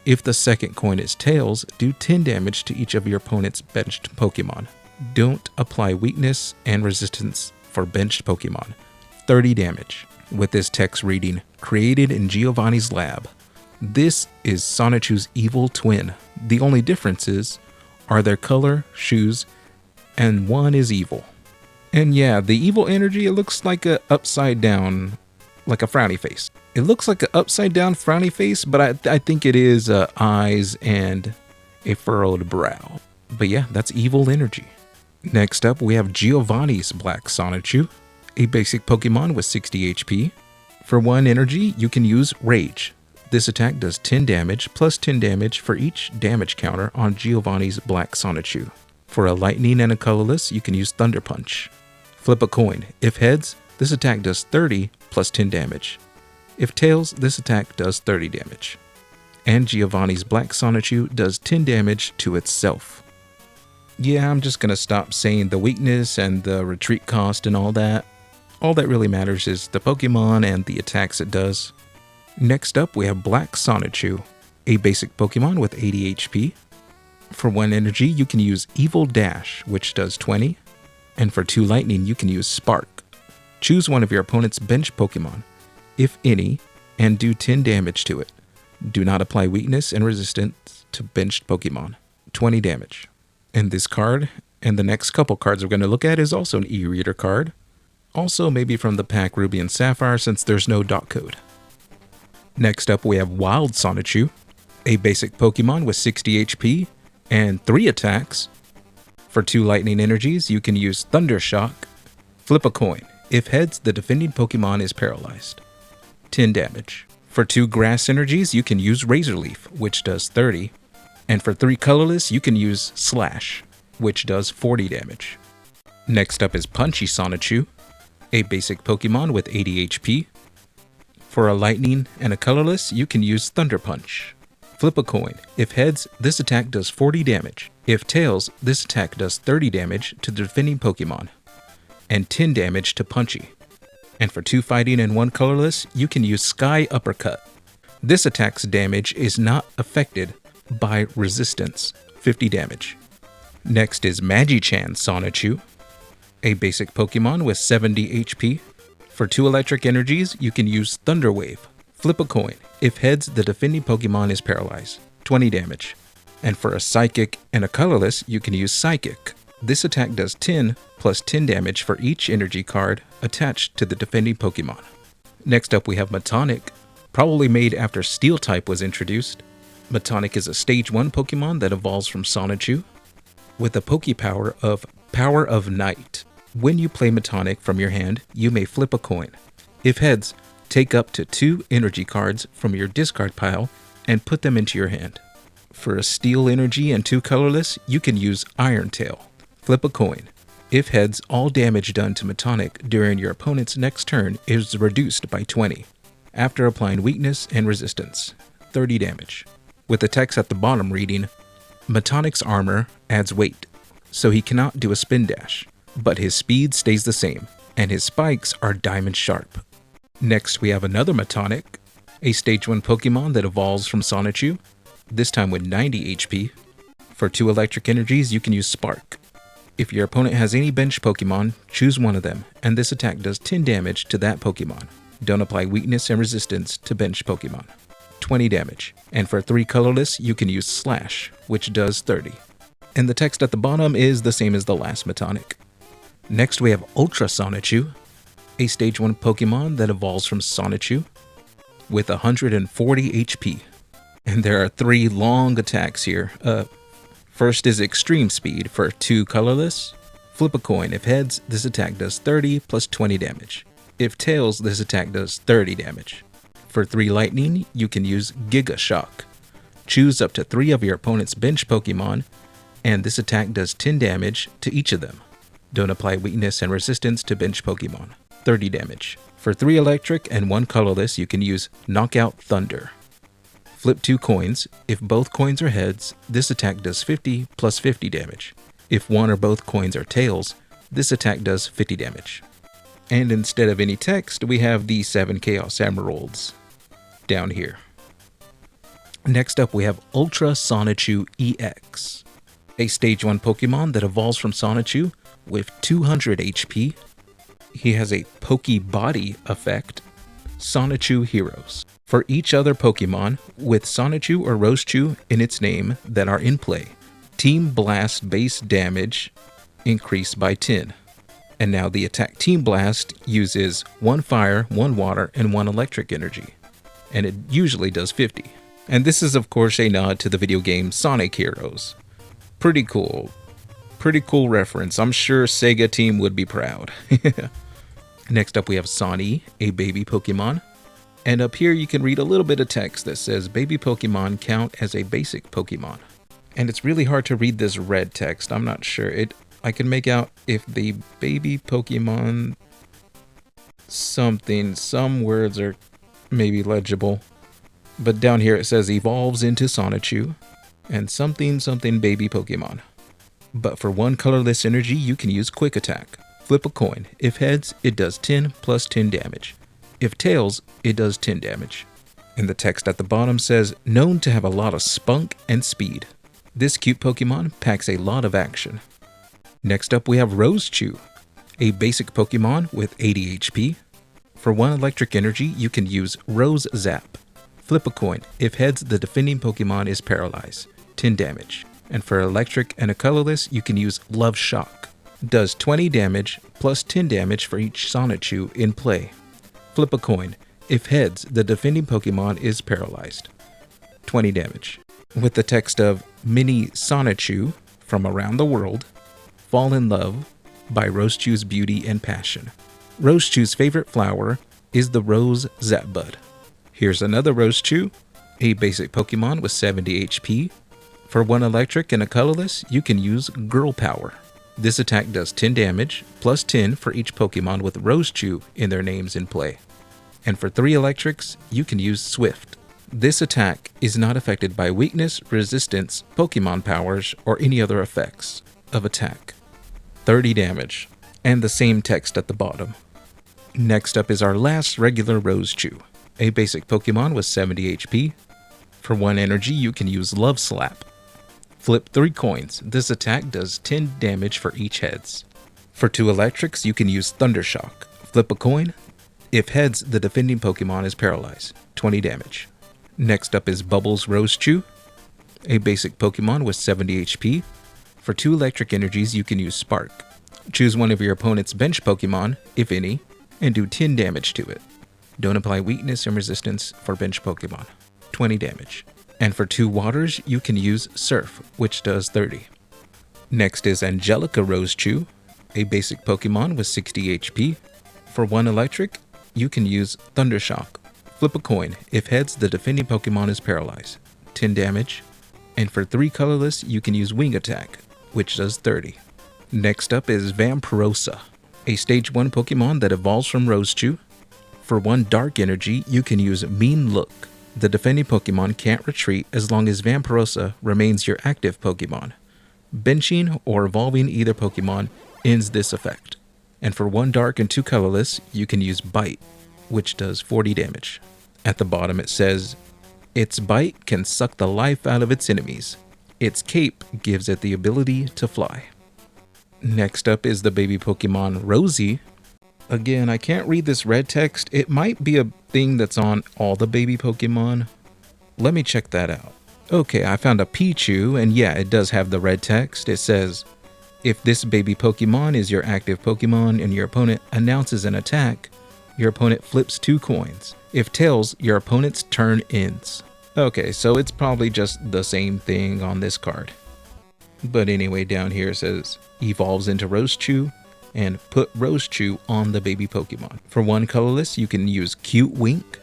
If the second coin is tails, do 10 damage to each of your opponent's benched Pokemon. Don't apply weakness and resistance for benched Pokemon. 30 damage. With this text reading, created in Giovanni's lab. This is Sonichu's evil twin. The only differences are their color, shoes, and one is evil. And yeah, the evil energy, it looks like a upside down, like a frowny face. It looks like an upside down frowny face, but I think it is eyes and a furrowed brow. But yeah, that's evil energy. Next up, we have Giovanni's Black Sonichu, a basic Pokemon with 60 HP. For 1 energy, you can use Rage. This attack does 10 damage plus 10 damage for each damage counter on Giovanni's Black Sonichu. For a lightning and a colorless, you can use Thunder Punch. Flip a coin. If heads, this attack does 30 plus 10 damage. If tails, this attack does 30 damage. And Giovanni's Black Sonichu does 10 damage to itself. Yeah, I'm just gonna stop saying the weakness and the retreat cost and all that. All that really matters is the Pokemon and the attacks it does. Next up, we have Black Sonichu, a basic Pokemon with 80 HP. For 1 energy, you can use Evil Dash, which does 20. And for 2 lightning, you can use Spark. Choose one of your opponent's bench Pokemon, if any, and do 10 damage to it. Do not apply weakness and resistance to benched Pokemon. 20 damage. And this card, and the next couple cards we're going to look at, is also an e-reader card. Also maybe from the pack Ruby and Sapphire since there's no dot code. Next up we have Wild Sonichu, a basic Pokemon with 60 HP and 3 attacks. For 2 lightning energies, you can use Thunder Shock. Flip a coin. If heads, the defending Pokemon is paralyzed. 10 damage. For 2 grass energies, you can use Razor Leaf, which does 30. And for 3 colorless, you can use Slash, which does 40 damage. Next up is Punchy Sonichu, a basic Pokemon with 80 HP. For a lightning and a colorless, you can use Thunder Punch. Flip a coin. If heads, this attack does 40 damage. If tails, this attack does 30 damage to the defending Pokemon, and 10 damage to Punchy. And for 2 fighting and 1 colorless, you can use Sky Uppercut. This attack's damage is not affected by resistance, 50 damage. Next is Magichan Sonichu, a basic Pokemon with 70 HP. For 2 electric energies, you can use Thunder Wave. Flip a coin. If heads, the defending Pokemon is paralyzed, 20 damage. And for a Psychic and a colorless, you can use Psychic. This attack does 10 plus 10 damage for each energy card attached to the defending Pokemon. Next up we have Metonic, probably made after Steel type was introduced. Metonic is a Stage 1 Pokemon that evolves from Sonichu with a Pokepower of Power of Night. When you play Metonic from your hand, you may flip a coin. If heads, take up to 2 energy cards from your discard pile and put them into your hand. For a Steel energy and 2 colorless, you can use Iron Tail. Flip a coin. If heads, all damage done to Metonic during your opponent's next turn is reduced by 20. after applying weakness and resistance, 30 damage. With the text at the bottom reading, Matonic's armor adds weight, so he cannot do a spin dash, but his speed stays the same, and his spikes are diamond sharp. Next we have another Matonic, a stage 1 Pokemon that evolves from Sonichu, this time with 90 HP. For 2 electric energies, you can use Spark. If your opponent has any bench Pokemon, choose one of them, and this attack does 10 damage to that Pokemon. Don't apply weakness and resistance to bench Pokemon. 20 damage. And for 3 colorless, you can use Slash, which does 30. And the text at the bottom is the same as the last Matonic. Next we have Ultra Sonichu, a stage 1 Pokemon that evolves from Sonichu with 140 HP. And there are 3 long attacks here. First is Extreme Speed for 2 colorless. Flip a coin. If heads, this attack does 30 plus 20 damage. If tails, this attack does 30 damage. For 3 lightning, you can use Giga Shock. Choose up to 3 of your opponent's bench Pokemon, and this attack does 10 damage to each of them. Don't apply weakness and resistance to bench Pokemon. 30 damage. For 3 electric and 1 colorless, you can use Knockout Thunder. Flip 2 coins. If both coins are heads, this attack does 50 plus 50 damage. If one or both coins are tails, this attack does 50 damage. And instead of any text, we have the 7 Chaos Emeralds down here. Next up, we have Ultra Sonichu EX, a stage 1 Pokemon that evolves from Sonichu with 200 HP. He has a Poke Body effect, Sonichu Heroes. For each other Pokemon with Sonichu or Rosechu in its name that are in play, Team Blast base damage increased by 10. And now the attack Team Blast uses 1 fire, 1 water, and 1 electric energy. And it usually does 50. And this is of course a nod to the video game Sonic Heroes. Pretty cool. Pretty cool reference. I'm sure Sega team would be proud. Next up we have Sonny, a baby Pokemon. And up here you can read a little bit of text that says baby Pokemon count as a basic Pokemon. And it's really hard to read this red text. I'm not sure. I can make out if the baby Pokemon some words are maybe legible. But down here it says evolves into Sonichu and something baby Pokemon. But for 1 colorless energy, you can use Quick Attack. Flip a coin. If heads, it does 10 plus 10 damage. If tails, it does 10 damage. And the text at the bottom says, known to have a lot of spunk and speed. This cute Pokemon packs a lot of action. Next up we have Rosechu, a basic Pokemon with 80 HP. For 1 electric energy, you can use Rose Zap. Flip a coin. If heads, the defending Pokemon is paralyzed. 10 damage. And for electric and a colorless, you can use Love Shock. Does 20 damage plus 10 damage for each Sonichu in play. Flip a coin. If heads, the defending Pokemon is paralyzed. 20 damage. With the text of Mini Sonichu from around the world, fall in love by Rosechu's beauty and passion. Rosechu's favorite flower is the Rose Zapbud. Here's another Rosechu, a basic Pokemon with 70 HP. For 1 electric and a colorless, you can use Girl Power. This attack does 10 damage, plus 10 for each Pokemon with Rosechu in their names in play. And for 3 electrics, you can use Swift. This attack is not affected by weakness, resistance, Pokemon powers, or any other effects of attack. 30 damage, and the same text at the bottom. Next up is our last regular Rosechu, a basic Pokemon with 70 HP. For 1 energy, you can use Love Slap. Flip 3 coins. This attack does 10 damage for each heads. For 2 electrics, you can use Thunder Shock. Flip a coin. If heads, the defending Pokemon is paralyzed. 20 damage. Next up is Bubbles Rosechu, a basic Pokemon with 70 HP. For 2 electric energies, you can use Spark. Choose one of your opponent's bench Pokemon, if any, and do 10 damage to it. Don't apply weakness and resistance for bench Pokemon. 20 damage. And for 2 waters, you can use Surf, which does 30. Next is Angelica Rosechu, a basic Pokemon with 60 HP. For 1 electric, you can use Thunder Shock. Flip a coin. If heads, the defending Pokemon is paralyzed. 10 damage. And for 3 colorless, you can use Wing Attack, which does 30. Next up is Vampirosa, a stage 1 Pokemon that evolves from Rosechu. For 1 dark energy, you can use Mean Look. The defending Pokemon can't retreat as long as Vamporosa remains your active Pokemon. Benching or evolving either Pokemon ends this effect. And for 1 dark and 2 colorless, you can use Bite, which does 40 damage. At the bottom it says, its bite can suck the life out of its enemies. Its cape gives it the ability to fly. Next up is the baby Pokemon Rosie. Again, I can't read this red text. It might be a thing that's on all the baby Pokemon. Let me check that out. Okay, I found a Pichu, and yeah, it does have the red text. It says, if this baby Pokemon is your active Pokemon and your opponent announces an attack, your opponent flips 2 coins. If tails, your opponent's turn ends. Okay, so it's probably just the same thing on this card. But anyway, down here it says, evolves into Rosechew, and put Rosechew on the baby Pokemon. For 1 colorless, you can use Cute Wink,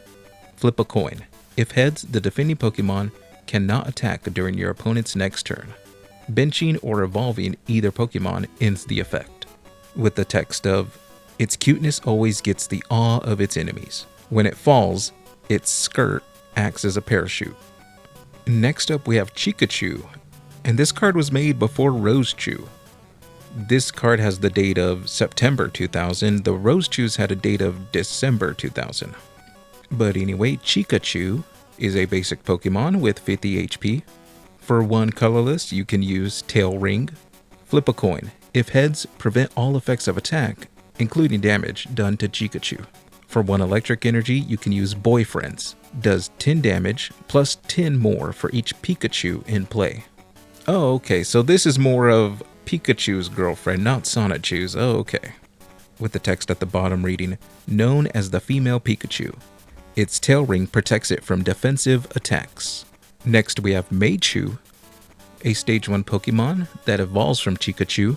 flip a coin. If heads, the defending Pokemon cannot attack during your opponent's next turn. Benching or evolving either Pokemon ends the effect. With the text of, its cuteness always gets the awe of its enemies. When it falls, its skirt acts as a parachute. Next up we have Chikachu, and this card was made before Rosechew. This card has the date of September 2000, the Rosechews had a date of December 2000. But anyway, Chikachu is a basic Pokemon with 50 HP. For 1 colorless, you can use Tail Ring, flip a coin. If heads, prevent all effects of attack, including damage done to Chikachu. For 1 electric energy, you can use Boyfriends, does 10 damage plus 10 more for each Pikachu in play. Oh, okay, so this is more of Pikachu's girlfriend, not Sonichu's. Oh, okay. With the text at the bottom reading, known as the female Pikachu. Its tail ring protects it from defensive attacks. Next we have Meichu, a stage 1 Pokemon that evolves from Chikachu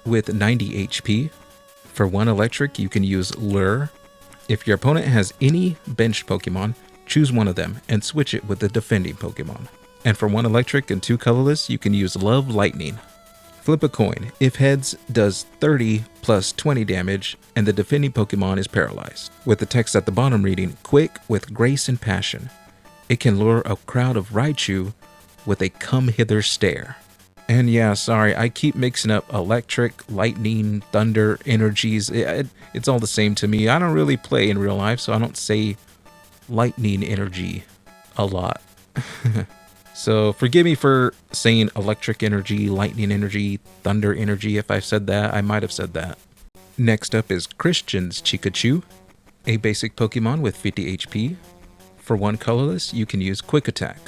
with 90 HP. For 1 electric, you can use Lure. If your opponent has any benched Pokemon, choose one of them and switch it with the defending Pokemon. And for 1 electric and 2 colorless, you can use Love Lightning. Flip a coin. If heads, does 30 plus 20 damage, and the defending Pokemon is paralyzed. With the text at the bottom reading, quick with grace and passion. It can lure a crowd of Raichu with a come hither stare. And yeah, sorry, I keep mixing up electric, lightning, thunder, energies. It's all the same to me. I don't really play in real life, so I don't say lightning energy a lot. So forgive me for saying electric energy, lightning energy, thunder energy. If I've said that, I might have said that. Next up is Christian's Chikachu, a basic Pokemon with 50 HP. For 1 colorless, you can use Quick Attack.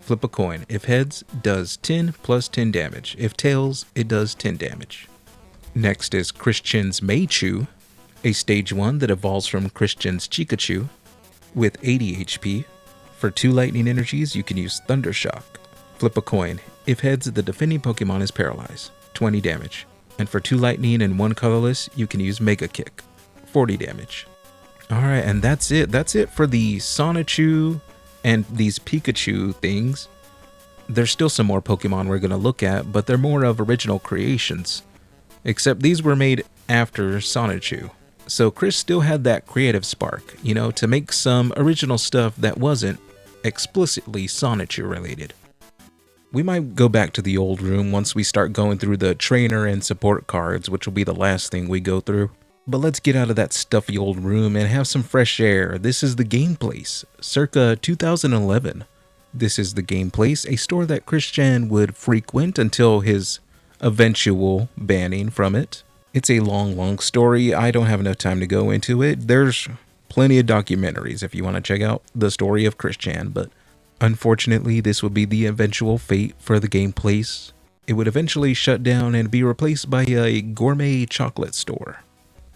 Flip a coin. If heads, does 10 plus 10 damage. If tails, it does 10 damage. Next is Christian's Meichu, a stage 1 that evolves from Christian's Chikachu with 80 HP. For 2 lightning energies, you can use Thunder Shock. Flip a coin. If heads, the defending Pokemon is paralyzed. 20 damage. And for 2 lightning and 1 colorless, you can use Mega Kick. 40 damage. Alright, and that's it. That's it for the Sonichu and these Pikachu things. There's still some more Pokemon we're going to look at, but they're more of original creations. Except these were made after Sonichu. So Chris still had that creative spark, you know, to make some original stuff that wasn't explicitly Sonichu related. We might go back to the old room once we start going through the trainer and support cards, which will be the last thing we go through. But let's get out of that stuffy old room and have some fresh air. This is the Game Place, circa 2011. This is the Game Place, a store that Christian would frequent until his eventual banning from it. It's a long story. I don't have enough time to go into it. There's plenty of documentaries if you want to check out the story of Christian, but unfortunately, this would be the eventual fate for the Game Place. It would eventually shut down and be replaced by a gourmet chocolate store.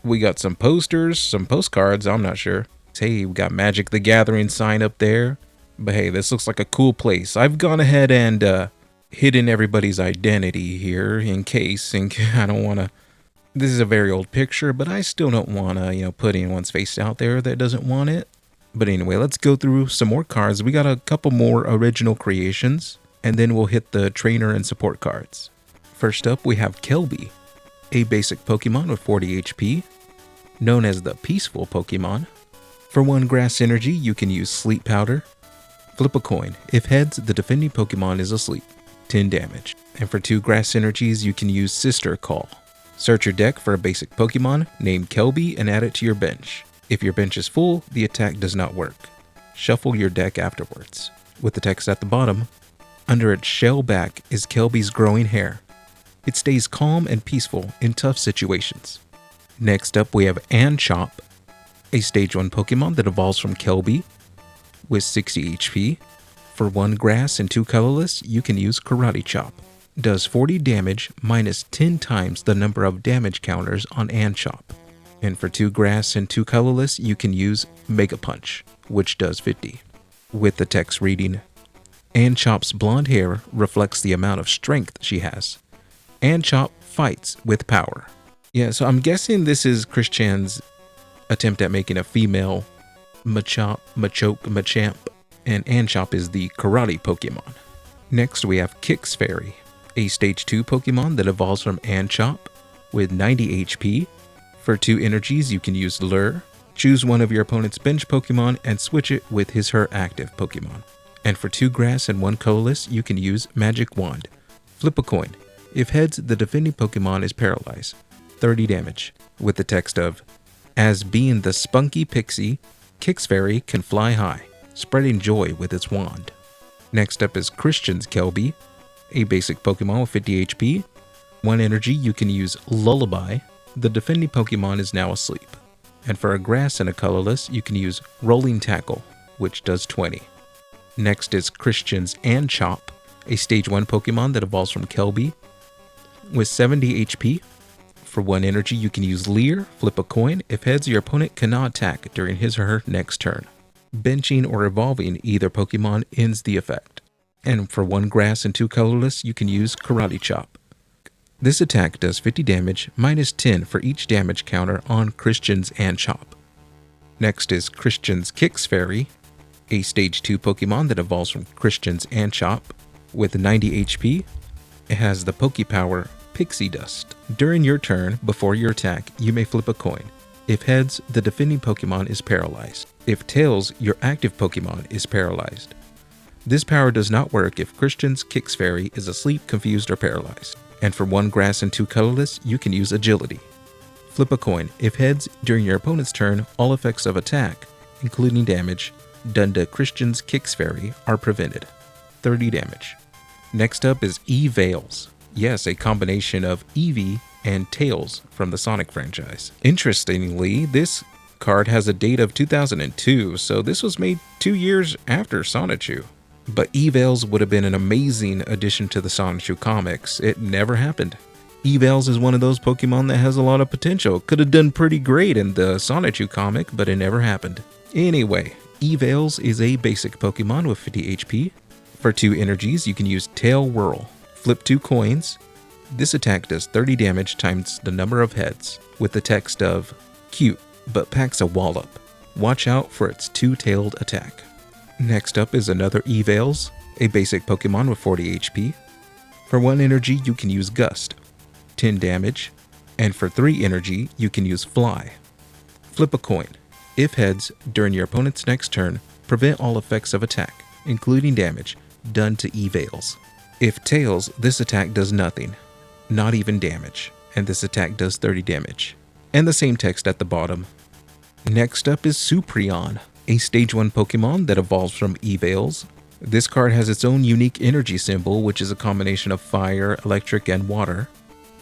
We got some posters, some postcards, I'm not sure. Hey, we got Magic the Gathering sign up there. But hey, this looks like a cool place. I've gone ahead and hidden everybody's identity here in case I don't want to. This is a very old picture, but I still don't want to, put anyone's face out there that doesn't want it. But anyway, let's go through some more cards. We got a couple more original creations, and then we'll hit the trainer and support cards. First up, we have Kelby, a basic Pokemon with 40 HP, known as the Peaceful Pokemon. For 1 grass energy, you can use Sleep Powder. Flip a coin. If heads, the defending Pokemon is asleep. 10 damage. And for 2 grass energies, you can use Sister Call. Search your deck for a basic Pokemon, name Kelby, and add it to your bench. If your bench is full, the attack does not work. Shuffle your deck afterwards. With the text at the bottom, under its shell back is Kelby's growing hair. It stays calm and peaceful in tough situations. Next up, we have Anchop, a Stage 1 Pokemon that evolves from Kelby with 60 HP. For 1 grass and 2 colorless, you can use Karate Chop. Does 40 damage minus 10 times the number of damage counters on Anchop. And for 2 grass and 2 colorless, you can use Mega Punch, which does 50. With the text reading, Anchop's blonde hair reflects the amount of strength she has. Anchop fights with power. Yeah, so I'm guessing this is Christian's attempt at making a female Machop, Machamp, and Anchop is the karate Pokemon. Next we have Kix Fairy, a Stage 2 Pokemon that evolves from Anchop with 90 HP. For 2 energies, you can use Lure. Choose one of your opponent's bench Pokemon and switch it with his/her active Pokemon. And for 2 grass and 1 colorless, you can use Magic Wand. Flip a coin. If heads, the defending Pokemon is paralyzed. 30 damage. With the text of, as being the spunky pixie, Kix Fairy can fly high, spreading joy with its wand. Next up is Christian's Kelby, a basic Pokemon with 50 HP. 1 energy, you can use Lullaby. The defending Pokemon is now asleep. And for a grass and a colorless, you can use Rolling Tackle, which does 20. Next is Christian's Anchop, a Stage 1 Pokemon that evolves from Kelby with 70 HP. For 1 energy, you can use Leer. Flip a coin. If heads, your opponent cannot attack during his or her next turn. Benching or evolving either Pokemon ends the effect. And for 1 grass and 2 colorless, you can use Karate Chop. This attack does 50 damage, minus 10 for each damage counter on Christian's Anchop. Next is Christian's Kix Fairy, a Stage 2 Pokemon that evolves from Christian's Anchop with 90 HP. It has the Pokepower Pixie Dust. During your turn, before your attack, you may flip a coin. If heads, the defending Pokemon is paralyzed. If tails, your active Pokemon is paralyzed. This power does not work if Christian's Kix Fairy is asleep, confused, or paralyzed. And for 1 grass and 2 colorless, you can use Agility. Flip a coin. If heads, during your opponent's turn, all effects of attack, including damage, done to Christian's Kix Fairy are prevented. 30 damage. Next up is E-Veils. Yes, a combination of Eevee and Tails from the Sonic franchise. Interestingly, this card has a date of 2002, so this was made 2 years after Sonichu. But E-Veils would have been an amazing addition to the Sonichu comics. It never happened. E-Veils is one of those Pokemon that has a lot of potential. Could have done pretty great in the Sonichu comic, but it never happened. Anyway, E-Veils is a basic Pokemon with 50 HP. For 2 energies, you can use Tail Whirl. Flip 2 coins. This attack does 30 damage times the number of heads, with the text of, cute, but packs a wallop. Watch out for its 2-tailed attack. Next up is another E-Veils, a basic Pokemon with 40 HP. For 1 energy, you can use Gust, 10 damage, and for 3 energy, you can use Fly. Flip a coin. If heads, during your opponent's next turn, prevent all effects of attack, including damage, done to E-Veils. If tails, this attack does nothing, not even damage, and this attack does 30 damage. And the same text at the bottom. Next up is Suprion, a Stage 1 Pokemon that evolves from E-Veils. This card has its own unique energy symbol, which is a combination of fire, electric, and water,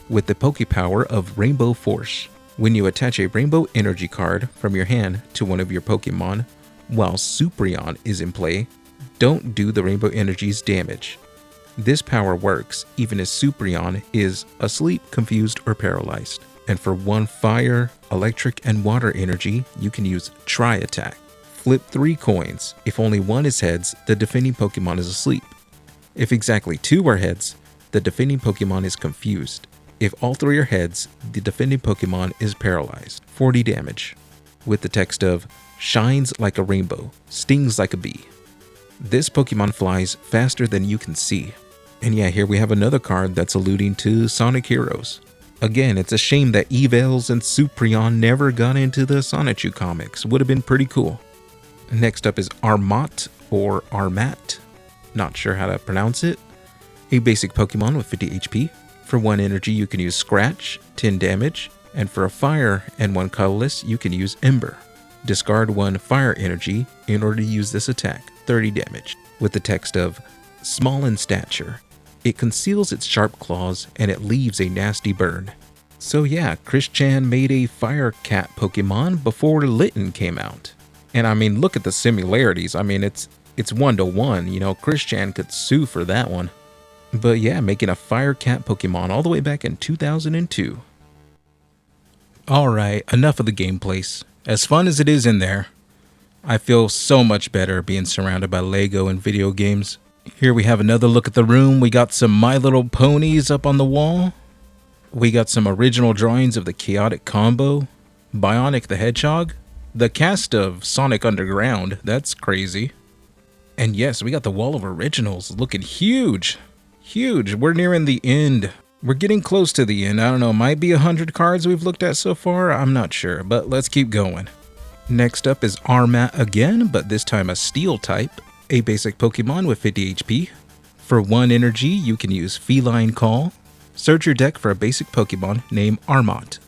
with the Pokepower of Rainbow Force. When you attach a Rainbow Energy card from your hand to one of your Pokemon, while Suprion is in play, don't do the Rainbow Energy's damage. This power works even as Suprion is asleep, confused, or paralyzed. And for 1 fire, electric, and water energy, you can use Tri Attack. Flip 3 coins. If only 1 is heads, the defending Pokemon is asleep. If exactly 2 are heads, the defending Pokemon is confused. If all 3 are heads, the defending Pokemon is paralyzed. 40 damage. With the text of, shines like a rainbow, stings like a bee. This Pokemon flies faster than you can see. And yeah, here we have another card that's alluding to Sonic Heroes. Again, it's a shame that Evels and Suprion never got into the Sonichu comics. Would have been pretty cool. Next up is Armat or Armat. Not sure how to pronounce it. A basic Pokemon with 50 HP. For 1 energy, you can use Scratch, 10 damage. And for a fire and 1 colorless, you can use Ember. Discard 1 fire energy in order to use this attack, 30 damage. With the text of small in stature. It conceals its sharp claws and it leaves a nasty burn. So yeah, Christian made a fire cat Pokemon before Litten came out. And I mean, look at the similarities. I mean, it's 1-to-1. You know, Christian could sue for that one. But yeah, making a fire cat Pokemon all the way back in 2002. Alright, enough of the gameplays. As fun as it is in there, I feel so much better being surrounded by Lego and video games. Here we have another look at the room. We got some My Little Ponies up on the wall. We got some original drawings of the Chaotic Combo, Bionic the Hedgehog, the cast of Sonic Underground. That's crazy. And yes, we got the wall of originals looking huge. Huge. We're nearing the end. We're getting close to the end. I don't know, might be 100 cards we've looked at so far. I'm not sure, but let's keep going. Next up is Armat again, but this time a Steel type. A basic Pokemon with 50 HP. For 1 energy, you can use Feline Call. Search your deck for a basic Pokemon named Armat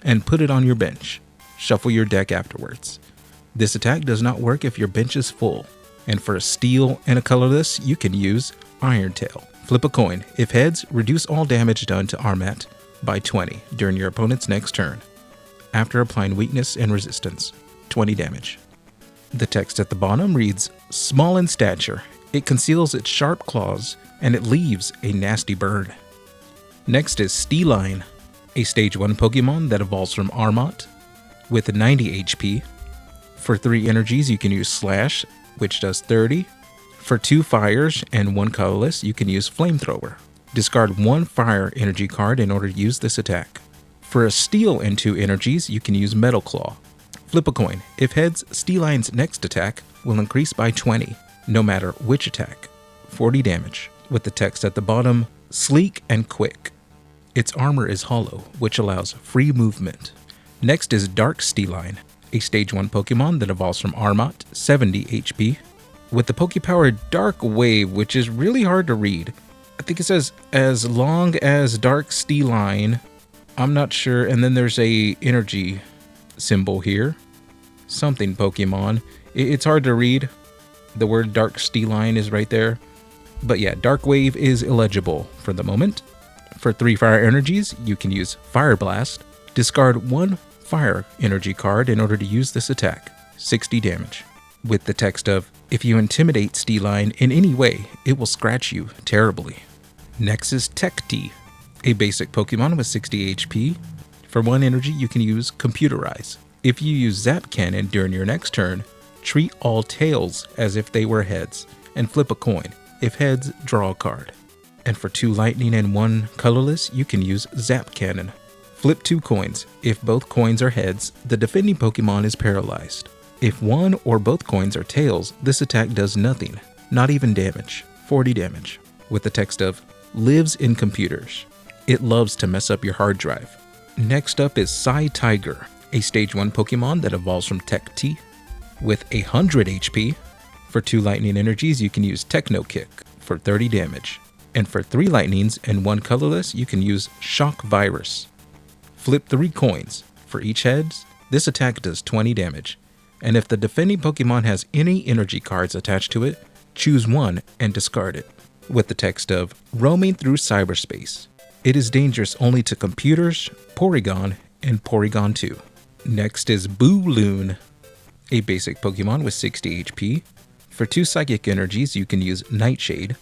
and put it on your bench. Shuffle your deck afterwards. This attack does not work if your bench is full. And for a Steel and a colorless, you can use Iron Tail. Flip a coin. If heads, reduce all damage done to Armat by 20 during your opponent's next turn. After applying weakness and resistance, 20 damage. The text at the bottom reads, small in stature, it conceals its sharp claws, and it leaves a nasty burn. Next is Steeline, a stage 1 Pokemon that evolves from Armat with 90 HP. For 3 energies, you can use Slash, which does 30. For 2 fires and 1 colorless, you can use Flamethrower. Discard 1 fire energy card in order to use this attack. For a steel and 2 energies, you can use Metal Claw. Flip a coin. If heads, Steeline's next attack will increase by 20, no matter which attack. 40 damage. With the text at the bottom, sleek and quick. Its armor is hollow, which allows free movement. Next is Dark Steeline, a stage 1 Pokemon that evolves from Armat, 70 HP. With the Pokepower Dark Wave, which is really hard to read. I think it says, as long as Dark Steeline. I'm not sure. And then there's a energy symbol here. Something Pokemon. It's hard to read. The word Dark Steeline is right there. But yeah, Dark Wave is illegible for the moment. For 3 fire energies, you can use Fire Blast. Discard 1 fire energy card in order to use this attack. 60 damage. With the text of, if you intimidate Steeline in any way, it will scratch you terribly. Next is Tech-T, a basic Pokemon with 60 HP. For 1 energy, you can use Computerize. If you use Zap Cannon during your next turn, treat all tails as if they were heads, and flip a coin. If heads, draw a card. And for 2 lightning and 1 colorless, you can use Zap Cannon. Flip 2 coins. If both coins are heads, the defending Pokemon is paralyzed. If 1 or both coins are tails, this attack does nothing, not even damage. 40 damage. With the text of, lives in computers. It loves to mess up your hard drive. Next up is Psy-Tiger, a stage 1 Pokemon that evolves from Tech-T. With 100 HP, for 2 lightning energies, you can use Techno Kick for 30 damage. And for 3 lightnings and 1 colorless, you can use Shock Virus. Flip 3 coins. For each heads, this attack does 20 damage. And if the defending Pokemon has any energy cards attached to it, choose 1 and discard it. With the text of, roaming through cyberspace. It is dangerous only to computers, Porygon, and Porygon 2. Next is Booloon, a basic Pokemon with 60 HP. For 2 psychic energies, you can use Nightshade.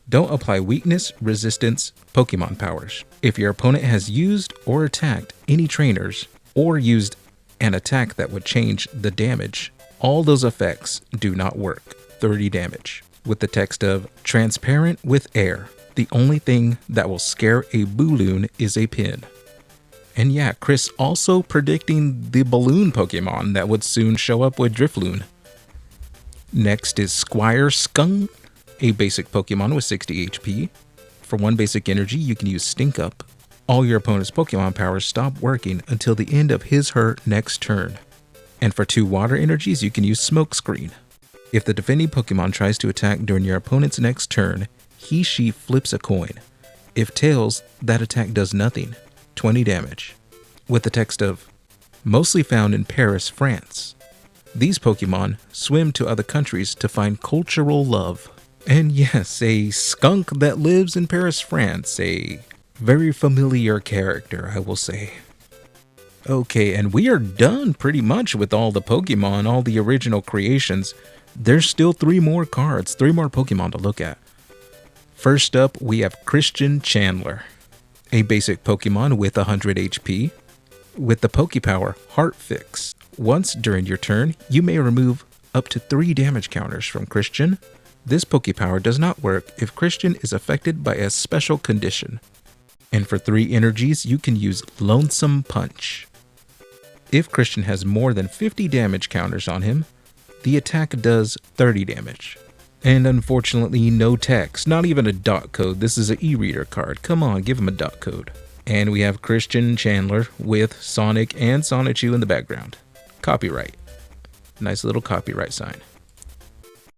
Don't apply weakness, resistance, Pokemon powers. If your opponent has used or attacked any trainers, or used an attack that would change the damage, all those effects do not work. 30 damage. With the text of, transparent with air. The only thing that will scare a Booloon is a pin. And yeah, Chris also predicting the balloon Pokemon that would soon show up with Drifloon. Next is Squire Skunk, a basic Pokemon with 60 HP. For 1 basic energy, you can use Stink Up. All your opponent's Pokemon powers stop working until the end of his/her next turn. And for 2 water energies, you can use Smokescreen. If the defending Pokemon tries to attack during your opponent's next turn, he/she flips a coin. If tails, that attack does nothing, 20 damage. With the text of, mostly found in Paris, France. These Pokemon swim to other countries to find cultural love. And yes, a skunk that lives in Paris, France, a very familiar character, I will say. Okay, and we are done pretty much with all the Pokemon, all the original creations. There's still 3 more cards, 3 more Pokemon to look at. First up, we have Christian Chandler, a basic Pokemon with 100 HP. With the Pokepower Heart Fix, once during your turn, you may remove up to 3 damage counters from Christian. This Pokepower does not work if Christian is affected by a special condition. And for 3 energies, you can use Lonesome Punch. If Christian has more than 50 damage counters on him, the attack does 30 damage. And unfortunately, no text, not even a dot code. This is an e-reader card. Come on, give him a dot code. And we have Christian Chandler with Sonic and Sonichu in the background. Copyright. Nice little copyright sign.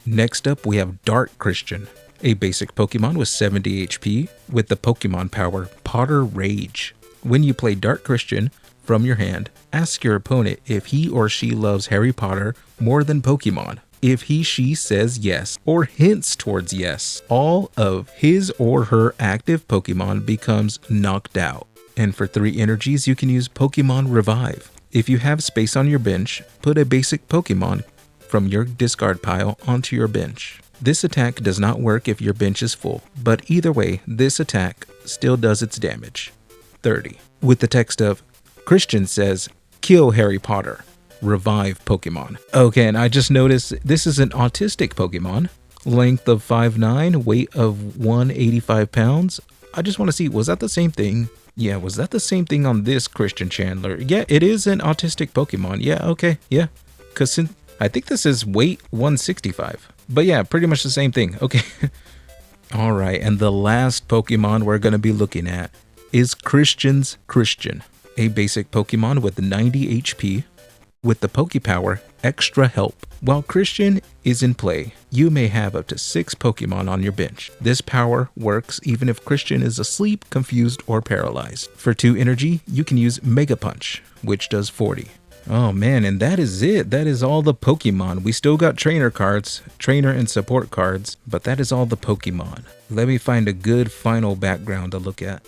Next up, we have Dark Christian, a basic Pokemon with 70 HP with the Pokemon power Potter Rage. When you play Dark Christian from your hand, ask your opponent if he or she loves Harry Potter more than Pokemon. If he/she says yes or hints towards yes, all of his or her active Pokemon becomes knocked out. And for 3 energies, you can use Pokemon Revive. If you have space on your bench, put a basic Pokemon from your discard pile onto your bench. This attack does not work if your bench is full, but either way, this attack still does its damage, 30. With the text of, Christian says, kill Harry Potter. Revive Pokemon. Okay, and I just noticed this is an autistic Pokemon. Length of 5'9", weight of 185 pounds. I just want to see, was that the same thing? Yeah, was that the same thing on this Christian Chandler? Yeah, it is an autistic Pokemon. Yeah, okay, yeah. Because I think this is weight 165. But yeah, pretty much the same thing. Okay. All right, and the last Pokemon we're going to be looking at is Christian's Christian, a basic Pokemon with 90 HP. With the Pokepower Extra Help. While Christian is in play, you may have up to 6 Pokemon on your bench. This power works even if Christian is asleep, confused, or paralyzed. For 2 energy, you can use Mega Punch, which does 40. Oh man, and that is it. That is all the Pokemon. We still got trainer cards, trainer and support cards, but that is all the Pokemon. Let me find a good final background to look at.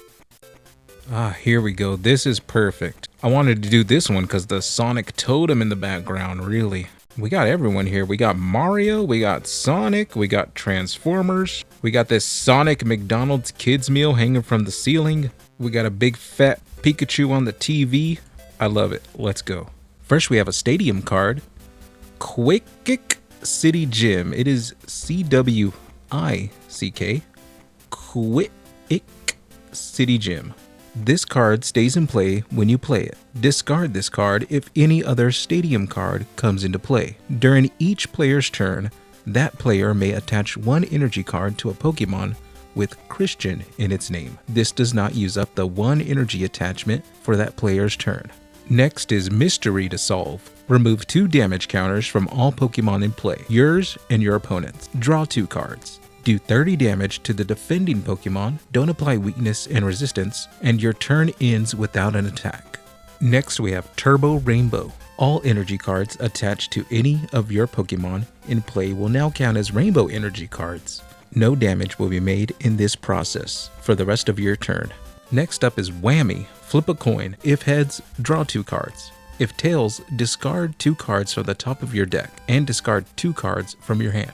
Ah, here we go. This is perfect. I wanted to do this one because the Sonic totem in the background, really. We got everyone here. We got Mario, we got Sonic, we got Transformers. We got this Sonic McDonald's kids meal hanging from the ceiling. We got a big fat Pikachu on the TV. I love it. Let's go. First, we have a stadium card. Quick City Gym. It is CWICK. Quick City Gym. This card stays in play when you play it. Discard this card if any other stadium card comes into play. During each player's turn, that player may attach 1 energy card to a Pokemon with Christian in its name. This does not use up the 1 energy attachment for that player's turn. Next is Mystery to solve. Remove 2 damage counters from all Pokemon in play, yours and your opponent's. Draw 2 cards. Do 30 damage to the defending Pokemon, don't apply weakness and resistance, and your turn ends without an attack. Next we have Turbo Rainbow. All energy cards attached to any of your Pokemon in play will now count as Rainbow energy cards. No damage will be made in this process for the rest of your turn. Next up is Whammy. Flip a coin. If heads, draw 2 cards. If tails, discard 2 cards from the top of your deck and discard 2 cards from your hand.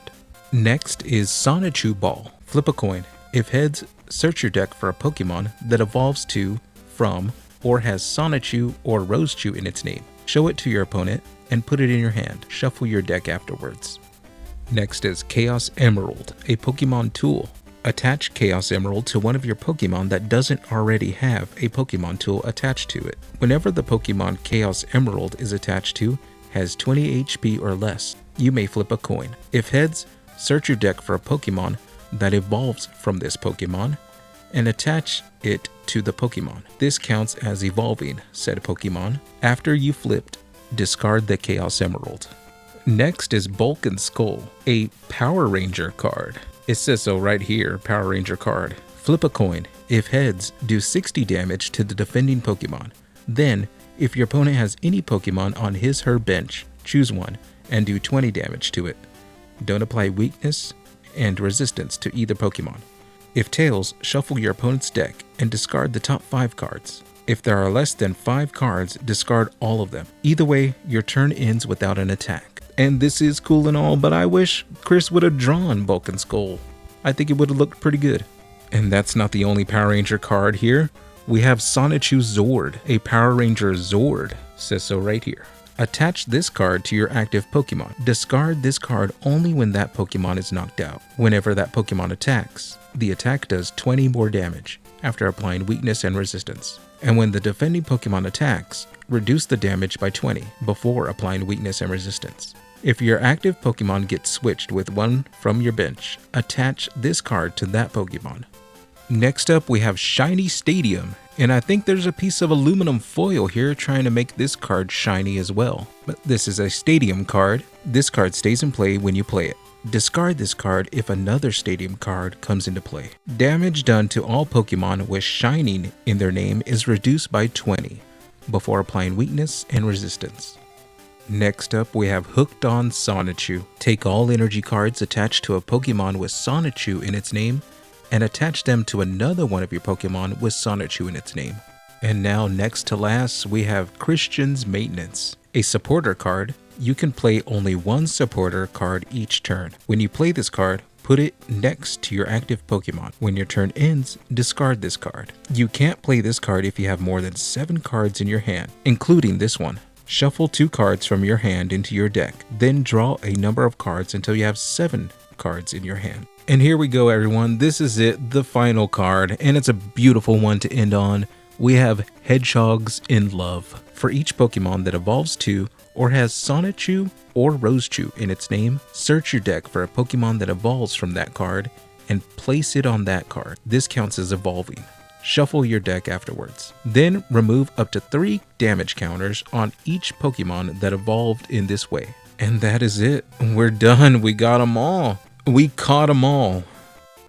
Next is Sonichu Ball. Flip a coin. If heads, search your deck for a Pokemon that evolves to, from, or has Sonichu or Rosechu in its name. Show it to your opponent and put it in your hand. Shuffle your deck afterwards. Next is Chaos Emerald, a Pokemon tool. Attach Chaos Emerald to one of your Pokemon that doesn't already have a Pokemon tool attached to it. Whenever the Pokemon Chaos Emerald is attached to has 20 HP or less, you may flip a coin. If heads, search your deck for a Pokemon that evolves from this Pokemon, and attach it to the Pokemon. This counts as evolving said Pokemon. After you flipped, discard the Chaos Emerald. Next is Bulk and Skull, a Power Ranger card. It says so right here, Power Ranger card. Flip a coin. If heads, do 60 damage to the defending Pokemon. Then, if your opponent has any Pokemon on his/her bench, choose one and do 20 damage to it. Don't apply weakness and resistance to either Pokemon. If tails, shuffle your opponent's deck and discard the top 5 cards. If there are less than 5 cards, discard all of them. Either way, your turn ends without an attack. And this is cool and all, but I wish Chris would have drawn Bulk and Skull. I think it would have looked pretty good. And that's not the only Power Ranger card here. We have Sonichu Zord, a Power Ranger Zord. Says so right here. Attach this card to your active Pokemon. Discard this card only when that Pokemon is knocked out. Whenever that Pokemon attacks, the attack does 20 more damage after applying weakness and resistance. And when the defending Pokemon attacks, reduce the damage by 20 before applying weakness and resistance. If your active Pokemon gets switched with one from your bench, attach this card to that Pokemon. Next up, we have Shiny Stadium, and I think there's a piece of aluminum foil here trying to make this card shiny as well. But this is a Stadium card. This card stays in play when you play it. Discard this card if another Stadium card comes into play. Damage done to all Pokemon with Shining in their name is reduced by 20 before applying weakness and resistance. Next up, we have Hooked on Sonichu. Take all energy cards attached to a Pokemon with Sonichu in its name and attach them to another one of your Pokemon with Sonichu in its name. And now, next to last, we have Christian's Maintenance, a supporter card. You can play only one supporter card each turn. When you play this card, put it next to your active Pokemon. When your turn ends, discard this card. You can't play this card if you have more than 7 cards in your hand, including this one. Shuffle 2 cards from your hand into your deck, then draw a number of cards until you have 7 cards in your hand. And here we go, everyone. This is it, the final card, and it's a beautiful one to end on. We have Hedgehogs in Love. For each Pokemon that evolves to or has Sonichu or Rosechu in its name, search your deck for a Pokemon that evolves from that card and place it on that card. This counts as evolving. Shuffle your deck afterwards. Then remove up to 3 damage counters on each Pokemon that evolved in this way. And that is it. We're done. We got them all. We caught them all.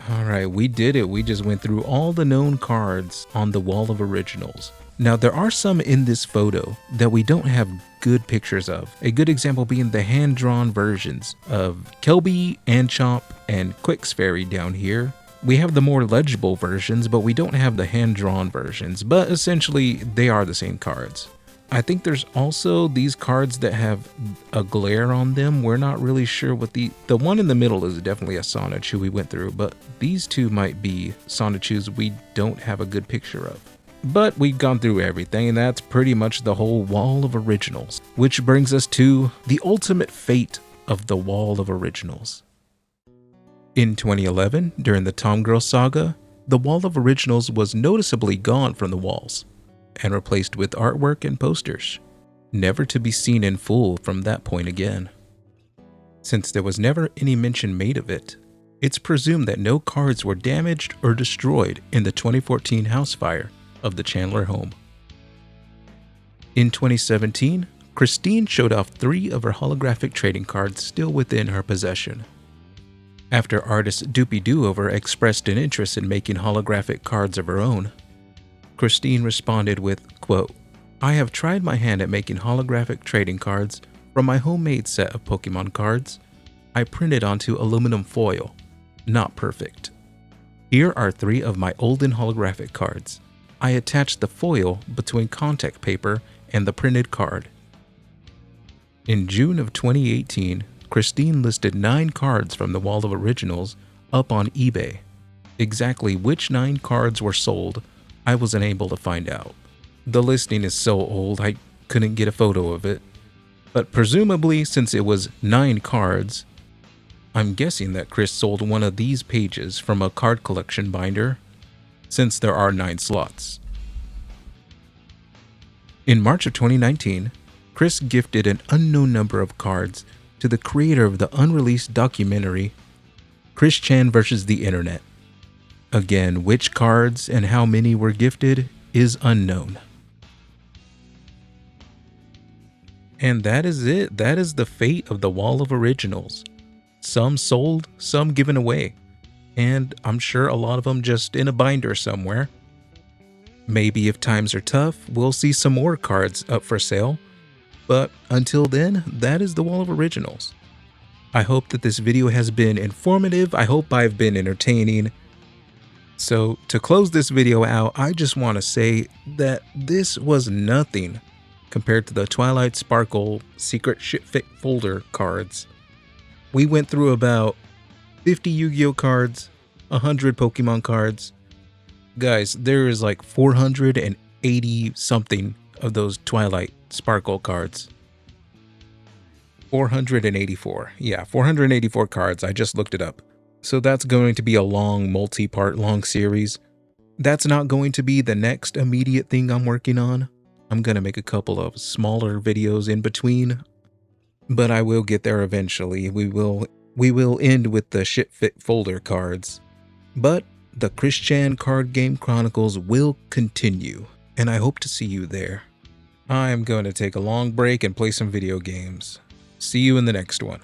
Alright, we did it. We just went through all the known cards on the Wall of Originals. Now, there are some in this photo that we don't have good pictures of. A good example being the hand-drawn versions of Kelby, Anchomp, and Quixfairy down here. We have the more legible versions, but we don't have the hand-drawn versions, but essentially they are the same cards. I think there's also these cards that have a glare on them. We're not really sure what the one in the middle is definitely a Sonichu we went through, but these two might be Sonichus we don't have a good picture of. But we've gone through everything, and that's pretty much the whole Wall of Originals, which brings us to the ultimate fate of the Wall of Originals. In 2011, during the Tom Girl saga, the Wall of Originals was noticeably gone from the walls and replaced with artwork and posters, never to be seen in full from that point again. Since there was never any mention made of it, it's presumed that no cards were damaged or destroyed in the 2014 house fire of the Chandler home. In 2017, Christine showed off 3 of her holographic trading cards still within her possession. After artist Doopy Doover expressed an interest in making holographic cards of her own, Christine responded with, quote, "I have tried my hand at making holographic trading cards from my homemade set of Pokemon cards. I printed onto aluminum foil. Not perfect. Here are 3 of my olden holographic cards. I attached the foil between contact paper and the printed card." In June of 2018, Christine listed 9 cards from the Wall of Originals up on eBay. Exactly which 9 cards were sold, I was unable to find out. The listing is so old I couldn't get a photo of it. But presumably, since it was 9 cards, I'm guessing that Chris sold one of these pages from a card collection binder, since there are 9 slots. In March of 2019, Chris gifted an unknown number of cards to the creator of the unreleased documentary Chris Chan vs. the Internet. Again, which cards and how many were gifted is unknown. And that is it. That is the fate of the Wall of Originals. Some sold, some given away. And I'm sure a lot of them just in a binder somewhere. Maybe if times are tough, we'll see some more cards up for sale. But until then, that is the Wall of Originals. I hope that this video has been informative. I hope I've been entertaining. So to close this video out, I just want to say that this was nothing compared to the Twilight Sparkle Secret Shitfit Folder cards. We went through about 50 Yu-Gi-Oh cards, 100 Pokemon cards. Guys, there is like 480 something of those Twilight Sparkle cards. 484. Yeah, 484 cards. I just looked it up. So that's going to be a long, multi-part long series. That's not going to be the next immediate thing I'm working on. I'm going to make a couple of smaller videos in between, but I will get there eventually. We will end with the Shitfit Folder cards. But the Christian Card Game Chronicles will continue, and I hope to see you there. I am going to take a long break and play some video games. See you in the next one.